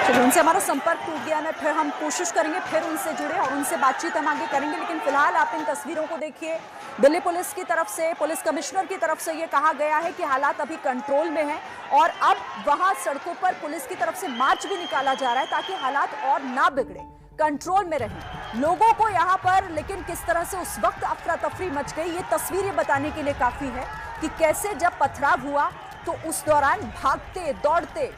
चलिए, उनसे हमारा संपर्क टूट गया ना, फिर हम कोशिश करेंगे फिर उनसे जुड़े और उनसे बातचीत हम आगे करेंगे। लेकिन फिलहाल आप इन तस्वीरों को देखिए। दिल्ली पुलिस की तरफ से, पुलिस कमिश्नर की तरफ से ये कहा गया है कि हालात अभी कंट्रोल में हैं और अब वहां सड़कों पर पुलिस की तरफ से मार्च भी निकाला जा रहा है ताकि हालात और ना बिगड़े, कंट्रोल में रहें लोगों को यहाँ पर। लेकिन किस तरह से उस वक्त अफरा तफरी मच गई, ये तस्वीरें बताने के लिए काफी है कि कैसे जब पथराव हुआ तो उस दौरान भागते दौड़ते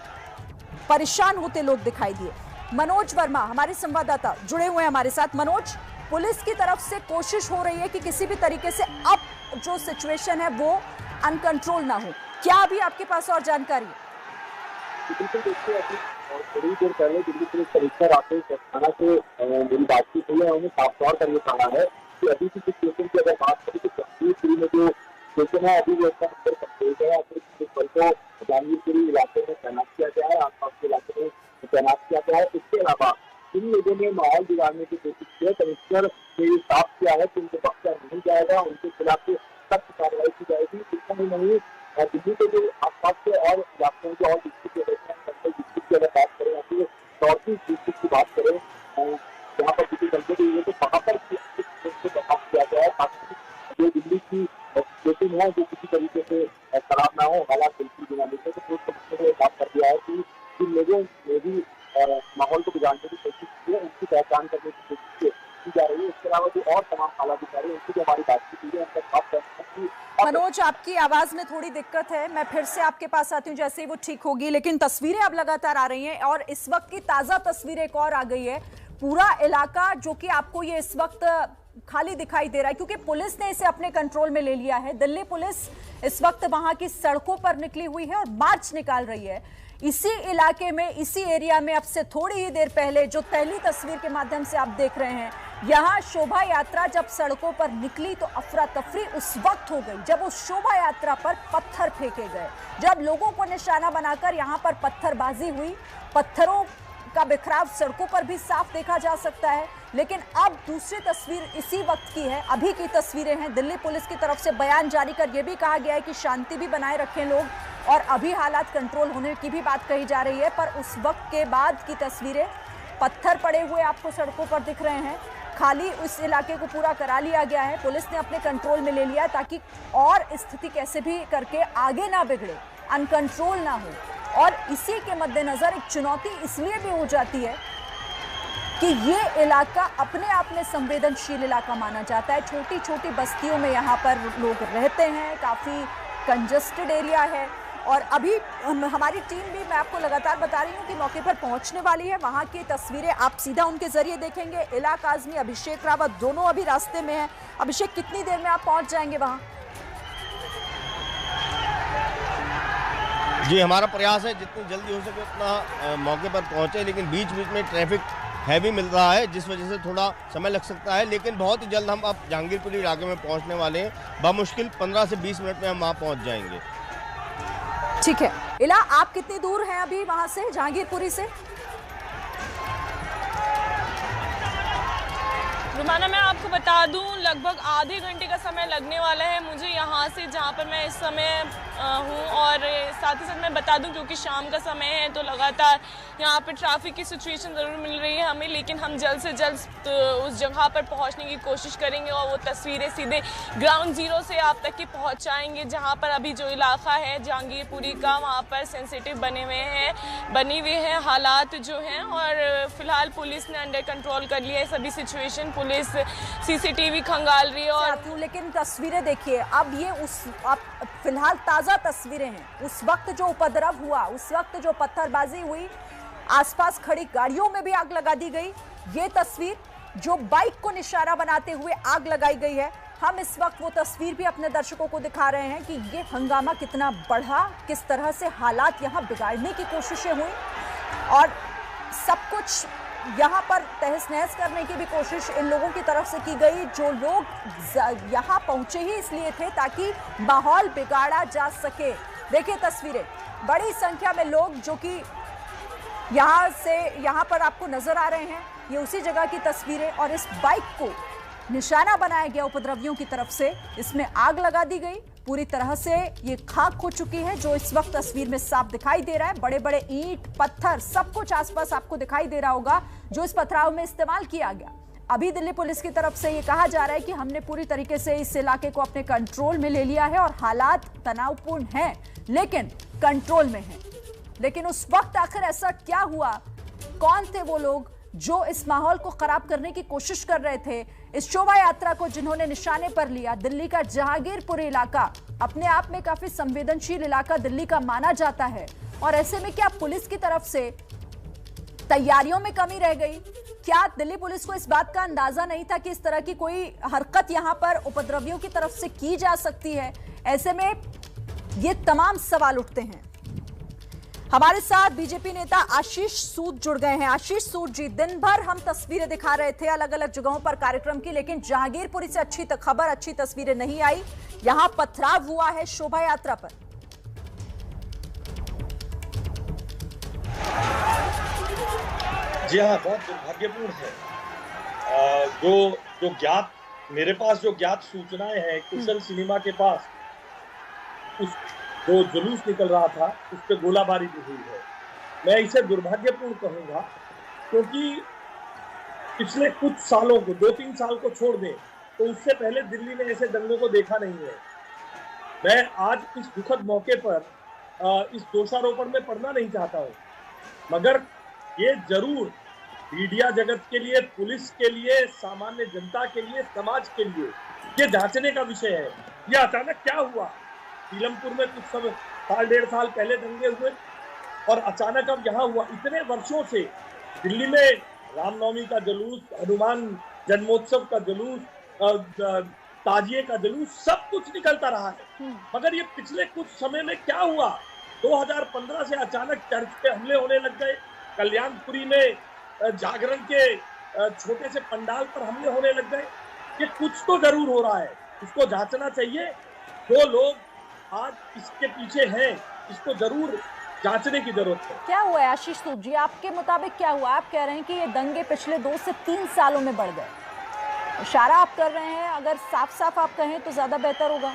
परेशान होते लोग दिखाई दिए। मनोज वर्मा हमारे संवाददाता जुड़े हुए हैं हमारे साथ। मनोज, पुलिस की तरफ से कोशिश हो रही है कि किसी भी तरीके से अब जो सिचुएशन है वो अनकंट्रोल ना हो, क्या अभी आपके पास और जानकारी? बिल्कुल, देखिए अभी थोड़ी देर पहले दिल्ली पुलिस कमिश्नर राकेश अस्थाना से मेरी बातचीत हुई है। उन्होंने साफ तौर पर ये कहा है कि अभी की सिचुएशन की अगर बात करें तो जहांगीरपुरी में जो सिचुएशन है अभी वो इसका बल को जहांगीरपुरी इलाके में तैनात किया गया है, आसपास के इलाके में तैनात किया गया है। इसके अलावा इन लोगों ने माहौल बिगाड़ने की कोशिश की है। कमिश्नर ने ये साफ किया है कि उनको बख्शा नहीं जाएगा, उनके खिलाफ सख्त कार्रवाई की जाएगी। इतना ही नहीं, दिल्ली के जो आसपास के और इलाकों के और डिस्ट्रिक्ट डिस्ट्रिक्ट की अगर बात करें या फिर नॉर्थ ईस्ट डिस्ट्रिक्ट की बात करें जहाँ पर ड्यूटी करते हुए तो वहाँ पर बर्खास्त किया गया है ताकि जो दिल्ली की सिचुएशन है जो किसी तरीके से खराब ना हो, हालात बिल्कुल बिगाड़ने से। तो पुलिस कमिश्नर ने बात कर दिया है कि जिन लोगों ने भी माहौल को बिगाड़ने की कोशिश की है उनकी पहचान करने की कोशिश की जा रही है। इसके अलावा जो और तमाम हालात दिखा रहे हैं उनकी जो हमारी बातचीत हुई है उनका साफ करना है। मनोज, आपकी आवाज में थोड़ी दिक्कत है, मैं फिर से आपके पास आती हूँ जैसे ही वो ठीक होगी। लेकिन तस्वीरें अब लगातार आ रही हैं और इस वक्त की ताजा तस्वीर एक और आ गई है। पूरा इलाका जो कि आपको ये इस वक्त खाली दिखाई दे रहा है क्योंकि पुलिस ने इसे अपने कंट्रोल में ले लिया है। दिल्ली पुलिस इस वक्त वहां की सड़कों पर निकली हुई है और मार्च निकाल रही है। इसी इलाके में, इसी एरिया में अब से थोड़ी ही देर पहले जो पहली तस्वीर के माध्यम से आप देख रहे हैं, यहाँ शोभा यात्रा जब सड़कों पर निकली तो अफरा तफरी उस वक्त हो गई जब उस शोभा यात्रा पर पत्थर फेंके गए, जब लोगों को निशाना बनाकर यहाँ पर पत्थरबाजी हुई। पत्थरों का बिखराव सड़कों पर भी साफ देखा जा सकता है। लेकिन अब दूसरी तस्वीर इसी वक्त की है, अभी की तस्वीरें हैं। दिल्ली पुलिस की तरफ से बयान जारी कर यह भी कहा गया है कि शांति भी बनाए रखें लोग और अभी हालात कंट्रोल होने की भी बात कही जा रही है। पर उस वक्त के बाद की तस्वीरें, पत्थर पड़े हुए आपको सड़कों पर दिख रहे हैं। खाली उस इलाके को पूरा करा लिया गया है, पुलिस ने अपने कंट्रोल में ले लिया है ताकि और स्थिति कैसे भी करके आगे ना बिगड़े, अनकंट्रोल ना हो। और इसी के मद्देनजर एक चुनौती इसलिए भी हो जाती है कि ये इलाका अपने आप में संवेदनशील इलाका माना जाता है। छोटी छोटी बस्तियों में यहाँ पर लोग रहते हैं, काफ़ी कंजस्टेड एरिया है। और अभी हमारी टीम भी, मैं आपको लगातार बता रही हूँ कि मौके पर पहुँचने वाली है। वहाँ की तस्वीरें आप सीधा उनके जरिए देखेंगे। इला काज़मी, अभिषेक रावत दोनों अभी रास्ते में हैं। अभिषेक, कितनी देर में आप पहुँच जाएंगे वहाँ? जी, हमारा प्रयास है जितनी जल्दी हो सके उतना मौके पर पहुंचे, लेकिन बीच बीच में ट्रैफिक हैवी मिल रहा है जिस वजह से थोड़ा समय लग सकता है। लेकिन बहुत ही जल्द हम अब जहांगीरपुरी इलाके में पहुंचने वाले हैं। बमुश्किल 15 से 20 मिनट में हम वहां पहुंच जाएंगे। ठीक है। इला, आप कितनी दूर हैं अभी वहां से, जहांगीरपुरी से? रुमाना, मैं आपको बता दूं लगभग आधे घंटे का समय लगने वाला है मुझे यहाँ से, जहाँ पर मैं इस समय हूँ। और साथ ही साथ मैं बता दूं क्योंकि शाम का समय है तो लगातार यहाँ पर ट्रैफिक की सिचुएशन ज़रूर मिल रही है हमें, लेकिन हम जल्द से जल्द उस जगह पर पहुँचने की कोशिश करेंगे और वो तस्वीरें सीधे ग्राउंड ज़ीरो से आप तक की पहुँचाएँगे। जहाँ पर अभी जो इलाका है जहांगीरपुरी का, वहाँ पर सेंसिटिव बने हुए हैं हालात जो हैं। और फिलहाल पुलिस ने अंडर कंट्रोल कर लिया है सभी सिचुएशन, पुलिस सीसीटीवी खंगाल रही है। और लेकिन तस्वीरें देखिए, अब ये फिलहाल ताज़ा तस्वीरें हैं। उस वक्त जो उपद्रव हुआ, उस वक्त जो पत्थरबाजी हुई, आसपास खड़ी गाड़ियों में भी आग लगा दी गई। ये तस्वीर जो बाइक को निशाना बनाते हुए आग लगाई गई है, हम इस वक्त वो तस्वीर भी अपने दर्शकों को दिखा रहे हैं कि ये हंगामा कितना बढ़ा, किस तरह से हालात यहाँ बिगाड़ने की कोशिशें हुई और सब कुछ यहाँ पर तहस नहस करने की भी कोशिश इन लोगों की तरफ से की गई। जो लोग यहाँ पहुँचे ही इसलिए थे ताकि माहौल बिगाड़ा जा सके। देखिए तस्वीरें, बड़ी संख्या में लोग जो कि यहाँ पर आपको नजर आ रहे हैं, ये उसी जगह की तस्वीरें। और इस बाइक को निशाना बनाया गया उपद्रवियों की तरफ से, इसमें आग लगा दी गई। पूरी तरह से ये खाक हो चुकी है। जो इस वक्त तस्वीर में साफ दिखाई दे रहा है, बड़े बड़े ईंट पत्थर सब कुछ आसपास आपको दिखाई दे रहा होगा जो इस पथराव में इस्तेमाल किया गया। अभी दिल्ली पुलिस की तरफ से ये कहा जा रहा है कि हमने पूरी तरीके से इस इलाके को अपने कंट्रोल में ले लिया है और हालात तनावपूर्ण हैं लेकिन कंट्रोल में हैं। लेकिन उस वक्त आखिर ऐसा क्या हुआ, कौन थे वो लोग जो इस माहौल को खराब करने की कोशिश कर रहे थे, इस शोभा यात्रा को जिन्होंने निशाने पर लिया। दिल्ली का जहांगीरपुर इलाका अपने आप में काफी संवेदनशील इलाका दिल्ली का माना जाता है और ऐसे में क्या पुलिस की तरफ से तैयारियों में कमी रह गई? क्या दिल्ली पुलिस को इस बात का अंदाजा नहीं था कि इस तरह की कोई हरकत यहां पर उपद्रवियों की तरफ से की जा सकती है? ऐसे में ये तमाम सवाल उठते हैं। हमारे साथ बीजेपी नेता आशीष सूद जुड़ गए हैं। आशीष सूद जी, दिन भर हम तस्वीरें दिखा रहे थे अलग अलग जगहों पर कार्यक्रम की, लेकिन जहांगीरपुरी से अच्छी तस्वीरें नहीं आई। यहां पथराव हुआ है शोभा यात्रा पर। जी हाँ, बहुत दुर्भाग्यपूर्ण है। जो ज्ञात मेरे पास जो ज्ञात सूचनाएं हैं, कुशल सिनेमा के पास उस जो जुलूस निकल रहा था उस पर गोलाबारी भी हुई है। मैं इसे दुर्भाग्यपूर्ण कहूंगा क्योंकि पिछले कुछ सालों को, 2-3 साल को छोड़ दें तो उससे पहले दिल्ली में ऐसे दंगों को देखा नहीं है। मैं आज इस दुखद मौके पर इस दोषारोपण में पड़ना नहीं चाहता हूँ, मगर ये जरूर मीडिया जगत के लिए, पुलिस के लिए, सामान्य जनता के लिए, समाज के लिए ये जांचने का विषय है। ये अचानक क्या हुआ? सीलमपुर में कुछ सब 1.5 साल पहले दंगे हुए और अचानक अब यहाँ हुआ। इतने वर्षों से दिल्ली में रामनवमी का जुलूस, हनुमान जन्मोत्सव का जुलूस, ताजिए का जुलूस, सब कुछ निकलता रहा है, मगर ये पिछले कुछ समय में क्या हुआ? 2015 से अचानक चर्च पे हमले होने लग गए। कल्याणपुरी में जागरण के छोटे से पंडाल पर हमले होने लग गए। ये कुछ तो जरूर हो रहा है, इसको जांचना चाहिए। जो लोग आज इसके पीछे हैं, इसको जरूर जांचने की जरूरत है। क्या हुआ है आशीष सूद जी, आपके मुताबिक क्या हुआ? आप कह रहे हैं कि ये दंगे पिछले 2 से 3 सालों में बढ़ गए। इशारा आप कर रहे हैं, अगर साफ साफ आप कहें तो ज्यादा बेहतर होगा।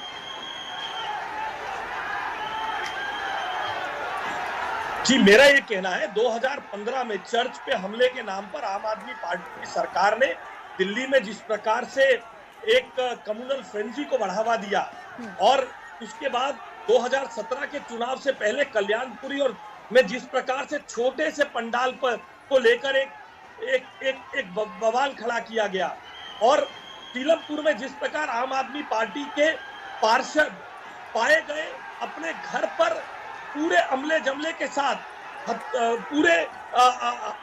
जी, मेरा ये कहना है 2015 में चर्च पे हमले के नाम पर आम आदमी पार्टी की सरकार ने दिल्ली में जिस प्रकार से एक कम्युनल फ्रेंजी को बढ़ावा दिया और उसके बाद 2017 के चुनाव से पहले कल्याणपुरी और में जिस प्रकार से छोटे से पंडाल पर को लेकर एक बवाल खड़ा किया गया और सीलमपुर में जिस प्रकार आम आदमी पार्टी के पार्षद पाए गए अपने घर पर पूरे अमले जमले के साथ, पूरे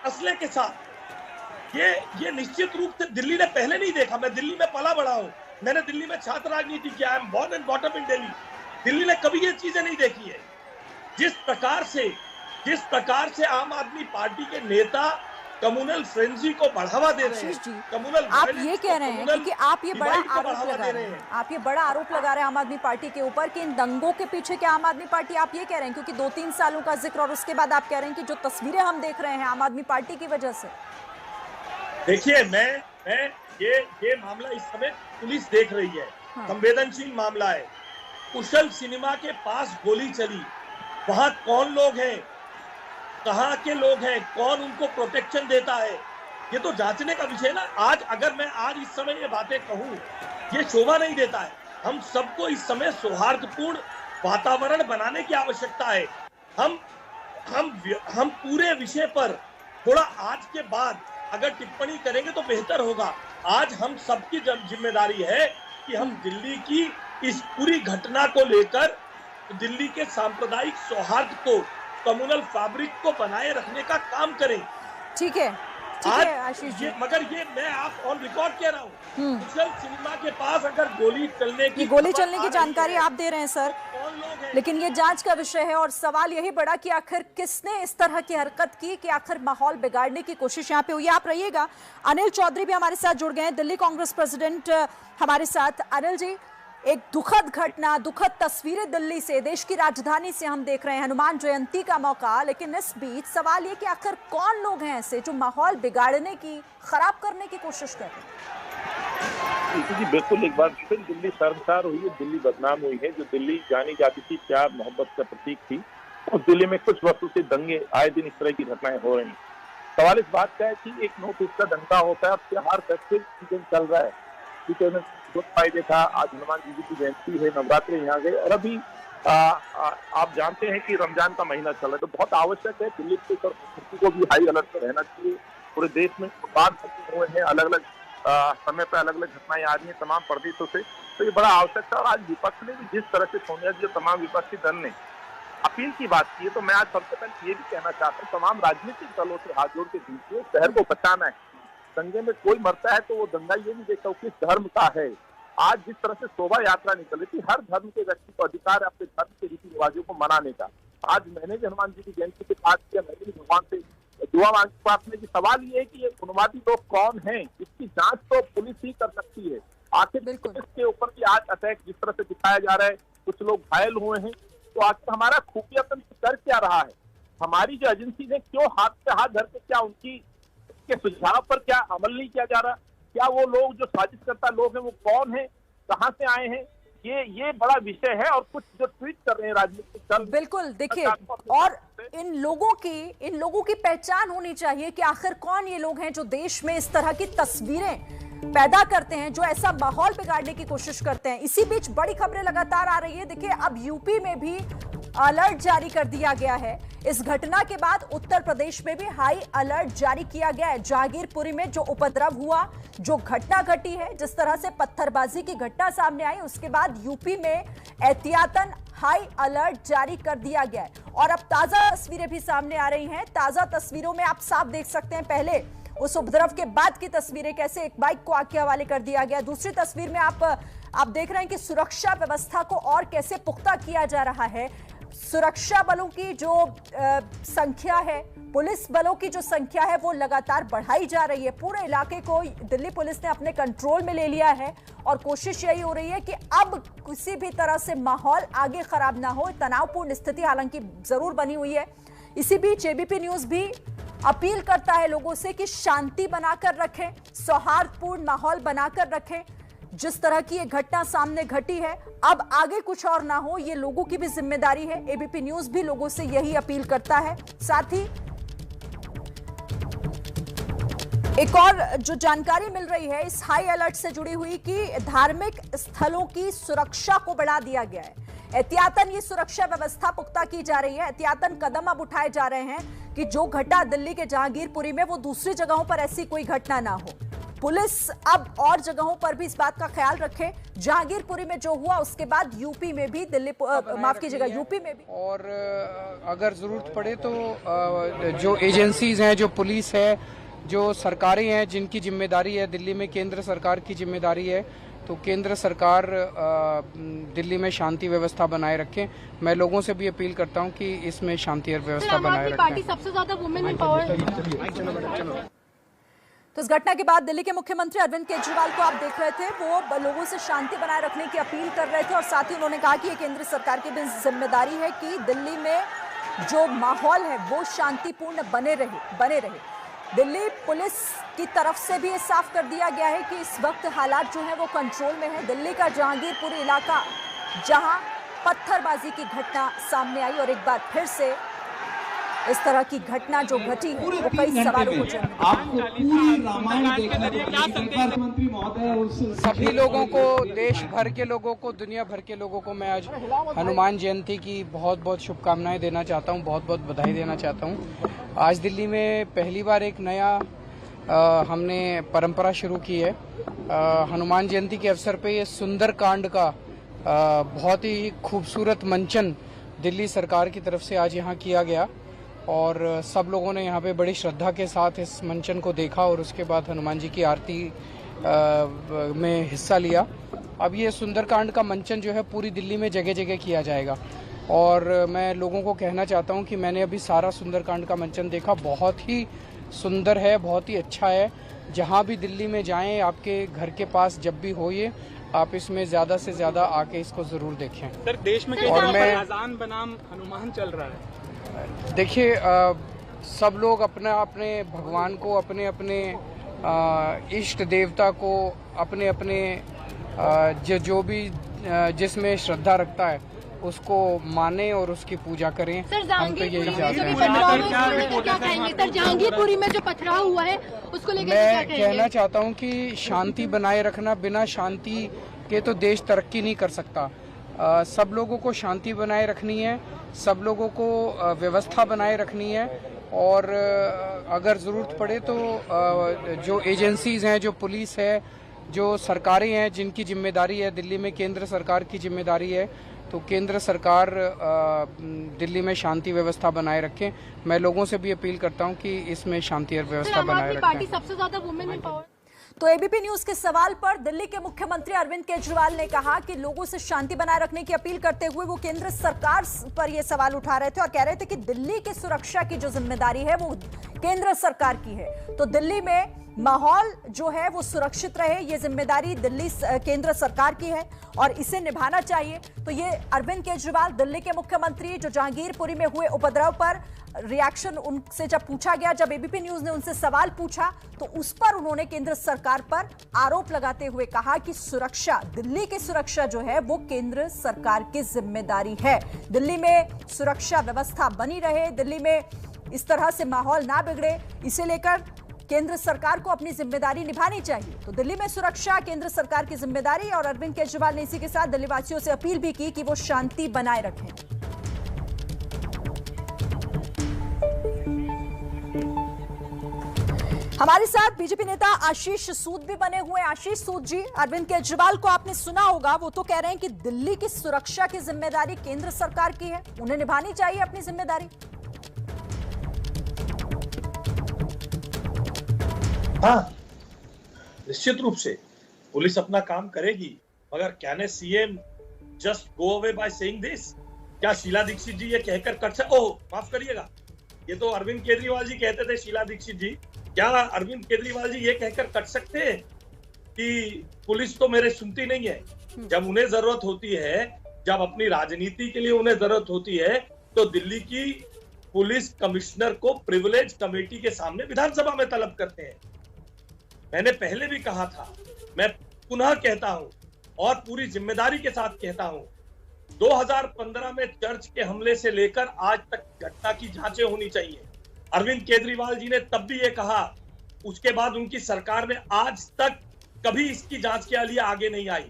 असले के साथ, ये निश्चित रूप से दिल्ली ने पहले नहीं देखा। मैं दिल्ली में पला बड़ा हूँ, मैंने दिल्ली में छात्र राजनीति किया, I am born and bought up in Delhi. Delhi ने कभी ये चीजें नहीं देखी है। जिस प्रकार से आम आदमी पार्टी के नेता कम्युनल फ्रेंजी को बढ़ावा दे रहे हैं। कम्युनल आप ये कह रहे हैं क्योंकि आप ये बड़ा आरोप लगा रहे हैं, आप ये बड़ा आरोप लगा रहे हैं आम आदमी पार्टी के ऊपर कि इन दंगों के पीछे क्या आम आदमी पार्टी, आप ये कह रहे हैं क्योंकि 2-3 सालों का जिक्र और उसके बाद आप कह रहे हैं कि जो तस्वीरें हम देख रहे हैं आम आदमी पार्टी की वजह से। देखिए, मैं ये मामला इस समय पुलिस देख रही है। हाँ। संवेदनशील मामला है। कुशल सिनेमा के पास गोली चली, वहां कौन लोग हैं, कहां के लोग हैं, कौन उनको प्रोटेक्शन देता है, ये तो जांचने का विषय ना। अगर मैं आज इस समय ये बातें कहूं, ये शोभा नहीं देता है। हम सबको इस समय सौहार्दपूर्ण वातावरण बनाने की आवश्यकता है। हम पूरे विषय पर थोड़ा आज के बाद अगर टिप्पणी करेंगे तो बेहतर होगा। आज हम सबकी जिम्मेदारी है कि हम दिल्ली की इस पूरी घटना को लेकर दिल्ली के सांप्रदायिक सौहार्द को, कम्युनल फैब्रिक को बनाए रखने का काम करें। ठीक है आशीष जी, मगर ये मैं आप ऑन रिकॉर्ड कह रहा हूँ, कुशल सिनेमा के पास अगर गोली चलने की जानकारी आप दे रहे हैं सर, लेकिन ये जांच का विषय है और सवाल यही बड़ा कि आखिर किसने इस तरह की हरकत की कि आखिर माहौल बिगाड़ने की कोशिश यहाँ पे हुई। आप रहिएगा। अनिल चौधरी भी हमारे साथ जुड़ गए हैं, दिल्ली कांग्रेस प्रेसिडेंट हमारे साथ। अनिल जी, एक दुखद घटना, दुखद तस्वीरें दिल्ली से, देश की राजधानी से हम देख रहे हैं, हनुमान जयंती का मौका, लेकिन इस बीच सवाल ये कि आखिर कौन लोग हैं ऐसे जो माहौल बिगाड़ने की, खराब करने की कोशिश कर रहे हैं? जी बिल्कुल, एक बार फिर दिल्ली शर्मसार हुई है, दिल्ली बदनाम हुई है। जो दिल्ली जानी जाती थी प्यार मोहब्बत का प्रतीक थी, उस दिल्ली में कुछ वक्तों से दंगे आए दिन इस तरह की घटनाएं हो रही हैं। सवाल इस बात का है कि एक नोट इसका दंगा होता है, अब त्योहार फेस्टिव सीजन चल रहा है। गुड फ्राइडे था, आज हनुमान जी की जयंती है, नवरात्रि यहाँ गए और अभी आप जानते हैं कि रमजान का महीना चल रहा है, तो बहुत आवश्यक है दिल्ली पुलिस और प्रशासन को भी हाई अलर्ट पर रहना चाहिए। पूरे देश में बात हुए हैं, अलग अलग समय पर अलग अलग घटनाएं आ रही हैं तमाम प्रदेशों से, तो ये बड़ा आवश्यक था। और आज विपक्ष ने भी जिस तरह से सोनिया जी और तमाम विपक्षी दल ने अपील की बात की है, तो मैं आज सबसे पहले ये भी कहना चाहता हूँ तमाम राजनीतिक दलों से हाथ जोड़ के दीजिए, शहर को बचाना है। दंगे में कोई मरता है तो वो दंगा ये नहीं देखता किस धर्म का है। आज जिस तरह से शोभा यात्रा निकल रही थी, हर धर्म के व्यक्ति को अधिकार है अपने धर्म के रीति रिवाजों को मनाने का। आज मैंने भी हनुमान जी की जयंती के पास किया, मैंने भी भगवान से दुआ मांगी प्रार्थना की। सवाल ये है कि ये उन्मादी लोग कौन हैं, इसकी जांच तो पुलिस ही कर सकती है। आखिर पुलिस के ऊपर भी आज अटैक जिस तरह से दिखाया जा रहा है, कुछ लोग घायल हुए हैं, तो आखिर हमारा खुफिया तंत्र कर क्या रहा है? हमारी जो एजेंसी ने क्यों हाथ पे हाथ धर के क्या उनकी के सुझाव पर क्या अमल नहीं किया जा रहा? क्या वो लोग जो साजिश करता लोग हैं वो कौन है, कहाँ से आए हैं? ये बड़ा विषय है। और कुछ जो ट्वीट कर रहे हैं राजनीतिक दल, बिल्कुल देखिए, और इन लोगों की पहचान होनी चाहिए कि आखिर कौन ये लोग हैं जो देश में इस तरह की तस्वीरें पैदा करते हैं, जो ऐसा माहौल बिगाड़ने की कोशिश करते हैं। इसी बीच बड़ी खबरें लगातार आ रही है। देखिए, अब यूपी में भी अलर्ट जारी कर दिया गया है। इस घटना के बाद उत्तर प्रदेश में भी हाई अलर्ट जारी किया गया है। जहांगीरपुरी में जो उपद्रव हुआ, जो घटना घटी है, जिस तरह से पत्थरबाजी की घटना सामने आई, उसके बाद यूपी में एहतियातन हाई अलर्ट जारी कर दिया गया है। और अब ताजा तस्वीरें भी सामने आ रही हैं। ताजा तस्वीरों में आप साफ देख सकते हैं पहले उस उपद्रव के बाद की तस्वीरें, कैसे एक बाइक को आग के हवाले कर दिया गया। दूसरी तस्वीर में आप देख रहे हैं कि सुरक्षा व्यवस्था को और कैसे पुख्ता किया जा रहा है। सुरक्षा बलों की जो संख्या है, पुलिस बलों की जो संख्या है, वो लगातार बढ़ाई जा रही है। पूरे इलाके को दिल्ली पुलिस ने अपने कंट्रोल में ले लिया है और कोशिश यही हो रही है कि अब किसी भी तरह से माहौल आगे खराब ना हो। तनावपूर्ण स्थिति हालांकि जरूर बनी हुई है। इसी बीच एबीपी न्यूज भी अपील करता है लोगों से कि शांति बनाकर रखें, सौहार्दपूर्ण माहौल बनाकर रखें। जिस तरह की ये घटना सामने घटी है, अब आगे कुछ और ना हो, ये लोगों की भी जिम्मेदारी है। एबीपी न्यूज भी लोगों से यही अपील करता है। साथ ही एक और जो जानकारी मिल रही है इस हाई अलर्ट से जुड़ी हुई कि धार्मिक स्थलों की सुरक्षा को बढ़ा दिया गया है। एहतियातन ये सुरक्षा व्यवस्था पुख्ता की जा रही है। एहतियातन कदम अब उठाए जा रहे हैं कि जो घटना दिल्ली के जहांगीरपुरी में, वो दूसरी जगहों पर ऐसी कोई घटना ना हो। पुलिस अब और जगहों पर भी इस बात का ख्याल रखे। जहांगीरपुरी में जो हुआ उसके बाद यूपी में भी, माफ कीजिएगा, यूपी में भी। और अगर जरूरत पड़े तो जो एजेंसीज हैं, जो पुलिस है, जो सरकारें हैं, जिनकी जिम्मेदारी है, दिल्ली में केंद्र सरकार की जिम्मेदारी है, तो केंद्र सरकार दिल्ली में शांति व्यवस्था बनाए रखें। मैं लोगों से भी अपील करता हूं कि इसमें शांति और व्यवस्था बनाए रखें। पार्टी सबसे ज्यादा वुमेन एम्पावर्ड। तो इस घटना के बाद दिल्ली के मुख्यमंत्री अरविंद केजरीवाल को आप देख रहे थे, वो लोगों से शांति बनाए रखने की अपील कर रहे थे और साथ ही उन्होंने कहा कि ये केंद्र सरकार की भी जिम्मेदारी है कि दिल्ली में जो माहौल है वो शांतिपूर्ण बने रहे। दिल्ली पुलिस की तरफ से भी ये साफ कर दिया गया है कि इस वक्त हालात जो है वो कंट्रोल में है। दिल्ली का जहांगीरपुरी इलाका, जहां पत्थरबाजी की घटना सामने आई और एक बार फिर से इस तरह की घटना जो घटी है वो कई सवालों को जन्म देती है। आपको पूरी रामायण देखने को मंत्री महोदय, सभी लोगों को, देश भर के लोगों को, दुनिया भर के लोगों को मैं आज हनुमान जयंती की बहुत बहुत शुभकामनाएं देना चाहता हूं, बहुत बहुत बधाई देना चाहता हूं। आज दिल्ली में पहली बार एक नया हमने परंपरा शुरू की है। हनुमान जयंती के अवसर पे ये सुंदरकांड का बहुत ही खूबसूरत मंचन दिल्ली सरकार की तरफ से आज यहाँ किया गया और सब लोगों ने यहाँ पे बड़ी श्रद्धा के साथ इस मंचन को देखा और उसके बाद हनुमान जी की आरती में हिस्सा लिया। अब ये सुंदरकांड का मंचन जो है पूरी दिल्ली में जगह जगह किया जाएगा और मैं लोगों को कहना चाहता हूँ कि मैंने अभी सारा सुंदरकांड का मंचन देखा, बहुत ही सुंदर है, बहुत ही अच्छा है। जहाँ भी दिल्ली में जाएं, आपके घर के पास जब भी हो, ये आप इसमें ज़्यादा से ज़्यादा आके इसको ज़रूर देखें। सर, देश में और मैं अजान बनाम हनुमान चल रहा है। देखिए, सब लोग अपने अपने भगवान को अपने अपने इष्ट देवता को अपने अपने जो भी जिसमें श्रद्धा रखता है उसको माने और उसकी पूजा करें। हम तो यही चाहते हैं। सर, जहांगीरपुरी में जो पथराव हुआ है उसको लेकर मैं कहना चाहता हूं कि शांति बनाए रखना, बिना शांति के तो देश तरक्की नहीं कर सकता। सब लोगों को शांति बनाए रखनी है, सब लोगों को व्यवस्था बनाए रखनी है और अगर ज़रूरत पड़े तो जो एजेंसीज हैं, जो पुलिस है, जो सरकारें हैं जिनकी जिम्मेदारी है, दिल्ली में केंद्र सरकार की जिम्मेदारी है, तो केंद्र सरकार दिल्ली में शांति व्यवस्था बनाए रखें। मैं लोगों से भी अपील करता हूं कि इसमें शांति और व्यवस्था बनाए रखें। पार्टी सबसे ज्यादा वुमेन एम्पावर। तो एबीपी न्यूज के सवाल पर दिल्ली के मुख्यमंत्री अरविंद केजरीवाल ने कहा कि लोगों से शांति बनाए रखने की अपील करते हुए वो केंद्र सरकार पर ये सवाल उठा रहे थे और कह रहे थे कि दिल्ली की सुरक्षा की जो जिम्मेदारी है वो केंद्र सरकार की है। तो दिल्ली में माहौल जो है वो सुरक्षित रहे, ये जिम्मेदारी दिल्ली केंद्र सरकार की है और इसे निभाना चाहिए। तो ये अरविंद केजरीवाल दिल्ली के मुख्यमंत्री जो जहांगीरपुरी में हुए उपद्रव पर रिएक्शन उनसे जब पूछा गया, जब एबीपी न्यूज ने उनसे सवाल पूछा तो उस पर उन्होंने केंद्र सरकार पर आरोप लगाते हुए कहा कि सुरक्षा, दिल्ली की सुरक्षा जो है वो केंद्र सरकार की जिम्मेदारी है। दिल्ली में सुरक्षा व्यवस्था बनी रहे, दिल्ली में इस तरह से माहौल ना बिगड़े, इसे लेकर केंद्र सरकार को अपनी जिम्मेदारी निभानी चाहिए। तो दिल्ली में सुरक्षा केंद्र सरकार की जिम्मेदारी और अरविंद केजरीवाल ने इसी के साथ दिल्ली वासियों से अपील भी की कि वो शांति बनाए रखें। हमारे साथ बीजेपी नेता आशीष सूद भी बने हुए हैं। आशीष सूद जी, अरविंद केजरीवाल को आपने सुना होगा, वो तो कह रहे हैं कि दिल्ली की सुरक्षा की जिम्मेदारी केंद्र सरकार की है, उन्हें निभानी चाहिए अपनी जिम्मेदारी। हाँ, निश्चित रूप से पुलिस अपना काम करेगी, मगर can a CM just go away by saying this? क्या शीला दीक्षित जी ये कहकर कर सकते? ओह माफ करिएगा, ये तो अरविंद केजरीवाल जी कहते थे, शीला दीक्षित जी। क्या अरविंद केजरीवाल जी ये कहकर कर सकते हैं कि पुलिस तो मेरे सुनती नहीं है? जब उन्हें जरूरत होती है, जब अपनी राजनीति के लिए उन्हें जरूरत होती है, तो दिल्ली की पुलिस कमिश्नर को प्रिविलेज कमेटी के सामने विधानसभा में तलब करते हैं। मैंने पहले भी कहा था, मैं पुनः कहता हूं और पूरी जिम्मेदारी के साथ कहता हूं, 2015 में चर्च के हमले से लेकर आज तक घटना की जांचें होनी चाहिए। अरविंद केजरीवाल जी ने तब भी ये कहा, उसके बाद उनकी सरकार ने आज तक कभी इसकी जांच के लिए आगे नहीं आई।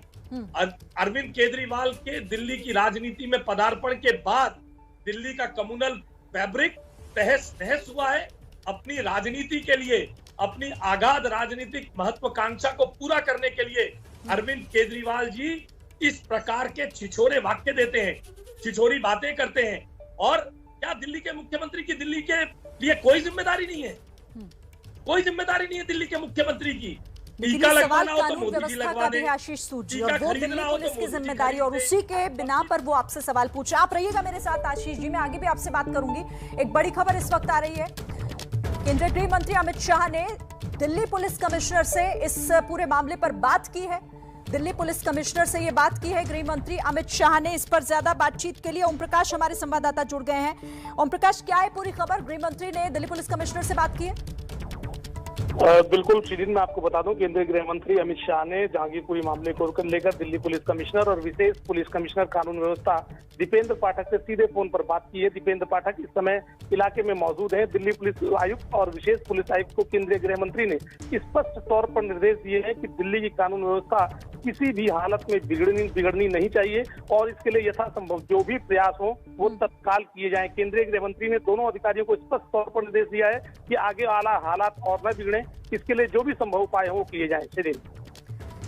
अरविंद केजरीवाल के दिल्ली की राजनीति में पदार्पण के बाद दिल्ली का कम्युनल फैब्रिक तहस नहस हुआ है। अपनी राजनीति के लिए, अपनी आगाध राजनीतिक महत्वाकांक्षा को पूरा करने के लिए अरविंद केजरीवाल जी इस प्रकार के छिछोरे वाक्य देते हैं, छिछोरी बातें करते हैं। और क्या दिल्ली के मुख्यमंत्री की दिल्ली के लिए कोई जिम्मेदारी नहीं है? कोई जिम्मेदारी नहीं है दिल्ली के मुख्यमंत्री की। टीका लगवाना हो तो मोदी जी लगवा दें, आशीष सूद जी, और वो दिल्ली पुलिस की जिम्मेदारी, और उसी के बिना पर वो आपसे सवाल पूछे। आप रहिएगा मेरे साथ आशीष जी, मैं आगे भी आपसे बात करूंगी। एक बड़ी खबर इस वक्त आ रही है, केंद्रीय गृह मंत्री अमित शाह ने दिल्ली पुलिस कमिश्नर से इस पूरे मामले पर बात की है। दिल्ली पुलिस कमिश्नर से ये बात की है गृह मंत्री अमित शाह ने। इस पर ज्यादा बातचीत के लिए ओम प्रकाश हमारे संवाददाता जुड़ गए हैं। ओम प्रकाश, क्या है पूरी खबर? गृह मंत्री ने दिल्ली पुलिस कमिश्नर से बात की है? बिल्कुल श्रीदिन, मैं आपको बता दूं, केंद्रीय गृह मंत्री अमित शाह ने जहांगीरपुरी मामले को लेकर दिल्ली पुलिस कमिश्नर और विशेष पुलिस कमिश्नर कानून व्यवस्था दीपेंद्र पाठक से सीधे फोन पर बात की है। दीपेंद्र पाठक इस समय इलाके में मौजूद हैं। दिल्ली पुलिस आयुक्त और विशेष पुलिस आयुक्त को केंद्रीय गृह मंत्री ने स्पष्ट तौर पर निर्देश दिए हैं कि दिल्ली की कानून व्यवस्था किसी भी हालत में बिगड़नी नहीं चाहिए और इसके लिए यथासंभव जो भी प्रयास हो वो तत्काल किए जाएं। केंद्रीय गृह मंत्री ने दोनों अधिकारियों को स्पष्ट तौर पर निर्देश दिया है कि आगे वाला हालात और न बिगड़े, इसके लिए जो भी संभव उपाय हो किए जाएं।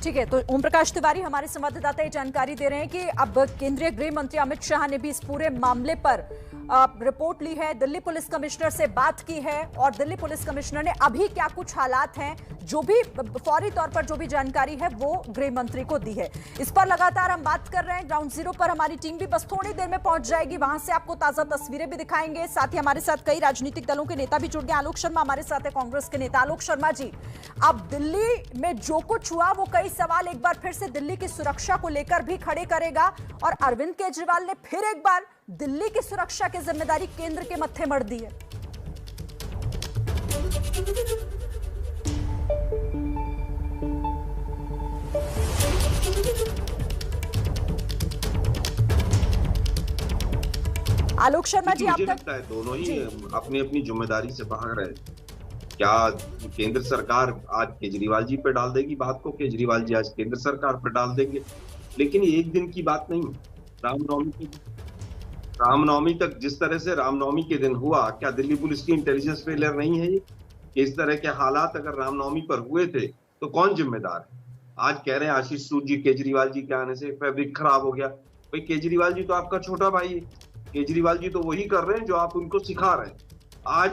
ठीक है, तो ओम प्रकाश तिवारी हमारे संवाददाता ये जानकारी दे रहे हैं कि अब केंद्रीय गृह मंत्री अमित शाह ने भी इस पूरे मामले पर रिपोर्ट ली है, दिल्ली पुलिस कमिश्नर से बात की है और दिल्ली पुलिस कमिश्नर ने अभी क्या कुछ हालात हैं, जो भी फौरी तौर पर जो भी जानकारी है वो गृह मंत्री को दी है। इस पर लगातार हम बात कर रहे हैं। ग्राउंड जीरो पर हमारी टीम भी बस थोड़ी देर में पहुंच जाएगी, वहां से आपको ताजा तस्वीरें भी दिखाएंगे। साथ ही हमारे साथ कई राजनीतिक दलों के नेता भी जुड़ गए। आलोक शर्मा हमारे साथ है, कांग्रेस के नेता। आलोक शर्मा जी, अब दिल्ली में जो कुछ हुआ वो कई सवाल एक बार फिर से दिल्ली की सुरक्षा को लेकर भी खड़े करेगा और अरविंद केजरीवाल ने फिर एक बार दिल्ली की सुरक्षा की जिम्मेदारी केंद्र के मत्थे मढ़ दी है। आलोक शर्मा जी, मुझे लगता है दोनों ही अपनी अपनी जिम्मेदारी से भाग रहे हैं। क्या केंद्र सरकार आज केजरीवाल जी पे डाल देगी बात को, केजरीवाल जी आज केंद्र सरकार पे डाल देंगे, लेकिन ये एक दिन की बात नहीं है। रामनवमी तक जिस तरह से रामनवमी के दिन हुआ, क्या दिल्ली पुलिस की इंटेलिजेंस फेलियर नहीं है ये? इस तरह के हालात अगर रामनवमी पर हुए थे तो कौन जिम्मेदार है? आज कह रहे हैं आशीष सूद जी केजरीवाल जी के आने से फैब्रिक खराब हो गया। भाई केजरीवाल जी तो आपका छोटा भाई है, केजरीवाल जी तो वही कर रहे हैं जो आप उनको सिखा रहे हैं। आज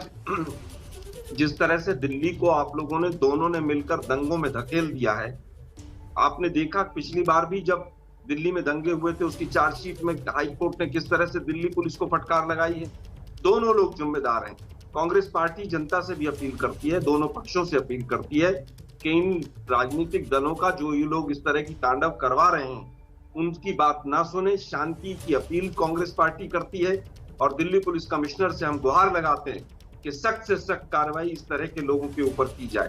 जिस तरह से दिल्ली को आप लोगों ने दोनों ने मिलकर दंगों में धकेल दिया है, आपने देखा पिछली बार भी जब दिल्ली में दंगे हुए थे उसकी चार्जशीट में हाई कोर्ट ने किस तरह से दिल्ली पुलिस को फटकार लगाई है। दोनों लोग जिम्मेदार हैं। कांग्रेस पार्टी जनता से भी अपील करती है, दोनों पक्षों से अपील करती है कि इन राजनीतिक दलों का जो ये लोग इस तरह की तांडव करवा रहे हैं उनकी बात ना सुने, शांति की अपील कांग्रेस पार्टी करती है। और दिल्ली पुलिस कमिश्नर से हम गुहार लगाते हैं कि सख्त से सख्त कार्रवाई इस तरह के लोगों के ऊपर की जाए।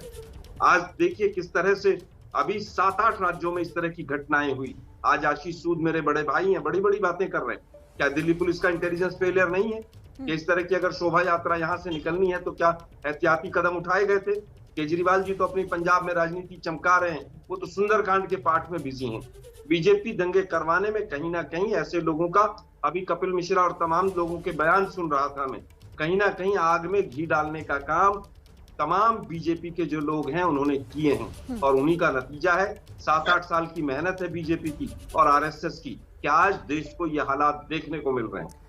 आज देखिए किस तरह से अभी 7-8 राज्यों में इस तरह की घटनाएं हुई। आज आशीष सूद मेरे बड़े भाई हैं, बड़ी बड़ी बातें कर रहे हैं। क्या दिल्ली पुलिस का इंटेलिजेंस फेलियर नहीं है कि इस तरह की अगर शोभा यात्रा यहाँ से निकलनी है तो क्या एहतियाती कदम उठाए गए थे? केजरीवाल जी तो अपनी पंजाब में राजनीति चमका रहे हैं, वो तो सुंदरकांड के पाठ में बिजी हैं। बीजेपी दंगे करवाने में कहीं ना कहीं ऐसे लोगों का, अभी कपिल मिश्रा और तमाम लोगों के बयान सुन रहा था मैं, कहीं ना कहीं आग में घी डालने का काम तमाम बीजेपी के जो लोग हैं उन्होंने किए हैं और उन्हीं का नतीजा है। 7-8 साल की मेहनत है बीजेपी की और आरएसएस की कि आज देश को ये हालात देखने को मिल रहे हैं।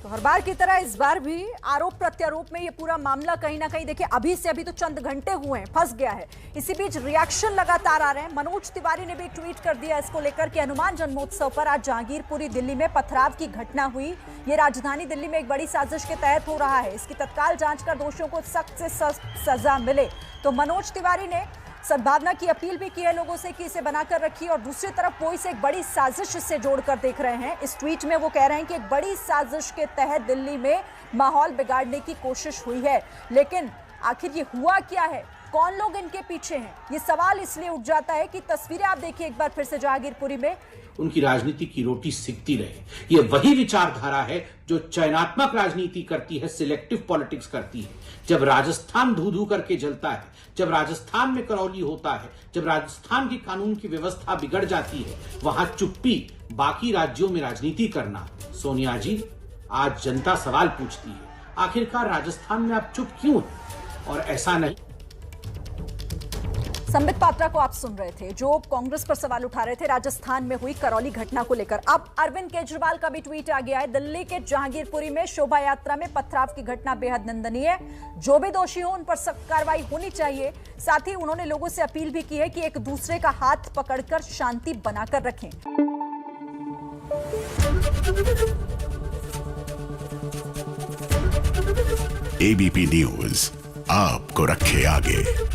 तो हर बार की तरह इस बार भी आरोप प्रत्यारोप में ये पूरा मामला कहीं ना कहीं देखिए अभी तो चंद घंटे हुए हैं, फंस गया है। इसी बीच रिएक्शन लगातार आ रहे हैं। मनोज तिवारी ने भी एक ट्वीट कर दिया इसको लेकर कि हनुमान जन्मोत्सव पर आज जहांगीरपुरी दिल्ली में पथराव की घटना हुई। ये राजधानी दिल्ली में एक बड़ी साजिश के तहत हो रहा है। इसकी तत्काल जांच कर दोषियों को सख्त से सख्त सजा मिले। तो मनोज तिवारी ने सद्भावना की अपील भी की है लोगों से कि इसे बनाकर रखिए, और दूसरी तरफ वो इसे एक बड़ी साजिश से जोड़कर देख रहे हैं। इस ट्वीट में वो कह रहे हैं कि एक बड़ी साजिश के तहत दिल्ली में माहौल बिगाड़ने की कोशिश हुई है। लेकिन आखिर ये हुआ क्या है, कौन लोग इनके पीछे हैं, ये सवाल इसलिए उठ जाता है कि तस्वीरें आप देखिए एक बार फिर से जहांगीरपुरी में। उनकी राजनीति की रोटी सिकती रहे। ये वही विचारधारा है जो चयनात्मक राजनीति करती है, सिलेक्टिव पॉलिटिक्स करती है। जब राजस्थान धू धू करके जलता है, जब राजस्थान में करौली होता है, जब राजस्थान की कानून की व्यवस्था बिगड़ जाती है, वहां चुप्पी, बाकी राज्यों में राजनीति करना। सोनिया जी, आज जनता सवाल पूछती है, आखिरकार राजस्थान में आप चुप क्यों हैं? और ऐसा नहीं। संबित पात्रा को आप सुन रहे थे जो कांग्रेस पर सवाल उठा रहे थे राजस्थान में हुई करौली घटना को लेकर। अब अरविंद केजरीवाल का भी ट्वीट आ गया है। दिल्ली के जहांगीरपुरी में शोभा यात्रा में पथराव की घटना बेहद निंदनीय है। जो भी दोषी हो उन पर सख्त कार्रवाई होनी चाहिए। साथ ही उन्होंने लोगों से अपील भी की है कि एक दूसरे का हाथ पकड़कर शांति बनाकर रखें। एबीपी न्यूज आपको रखे आगे।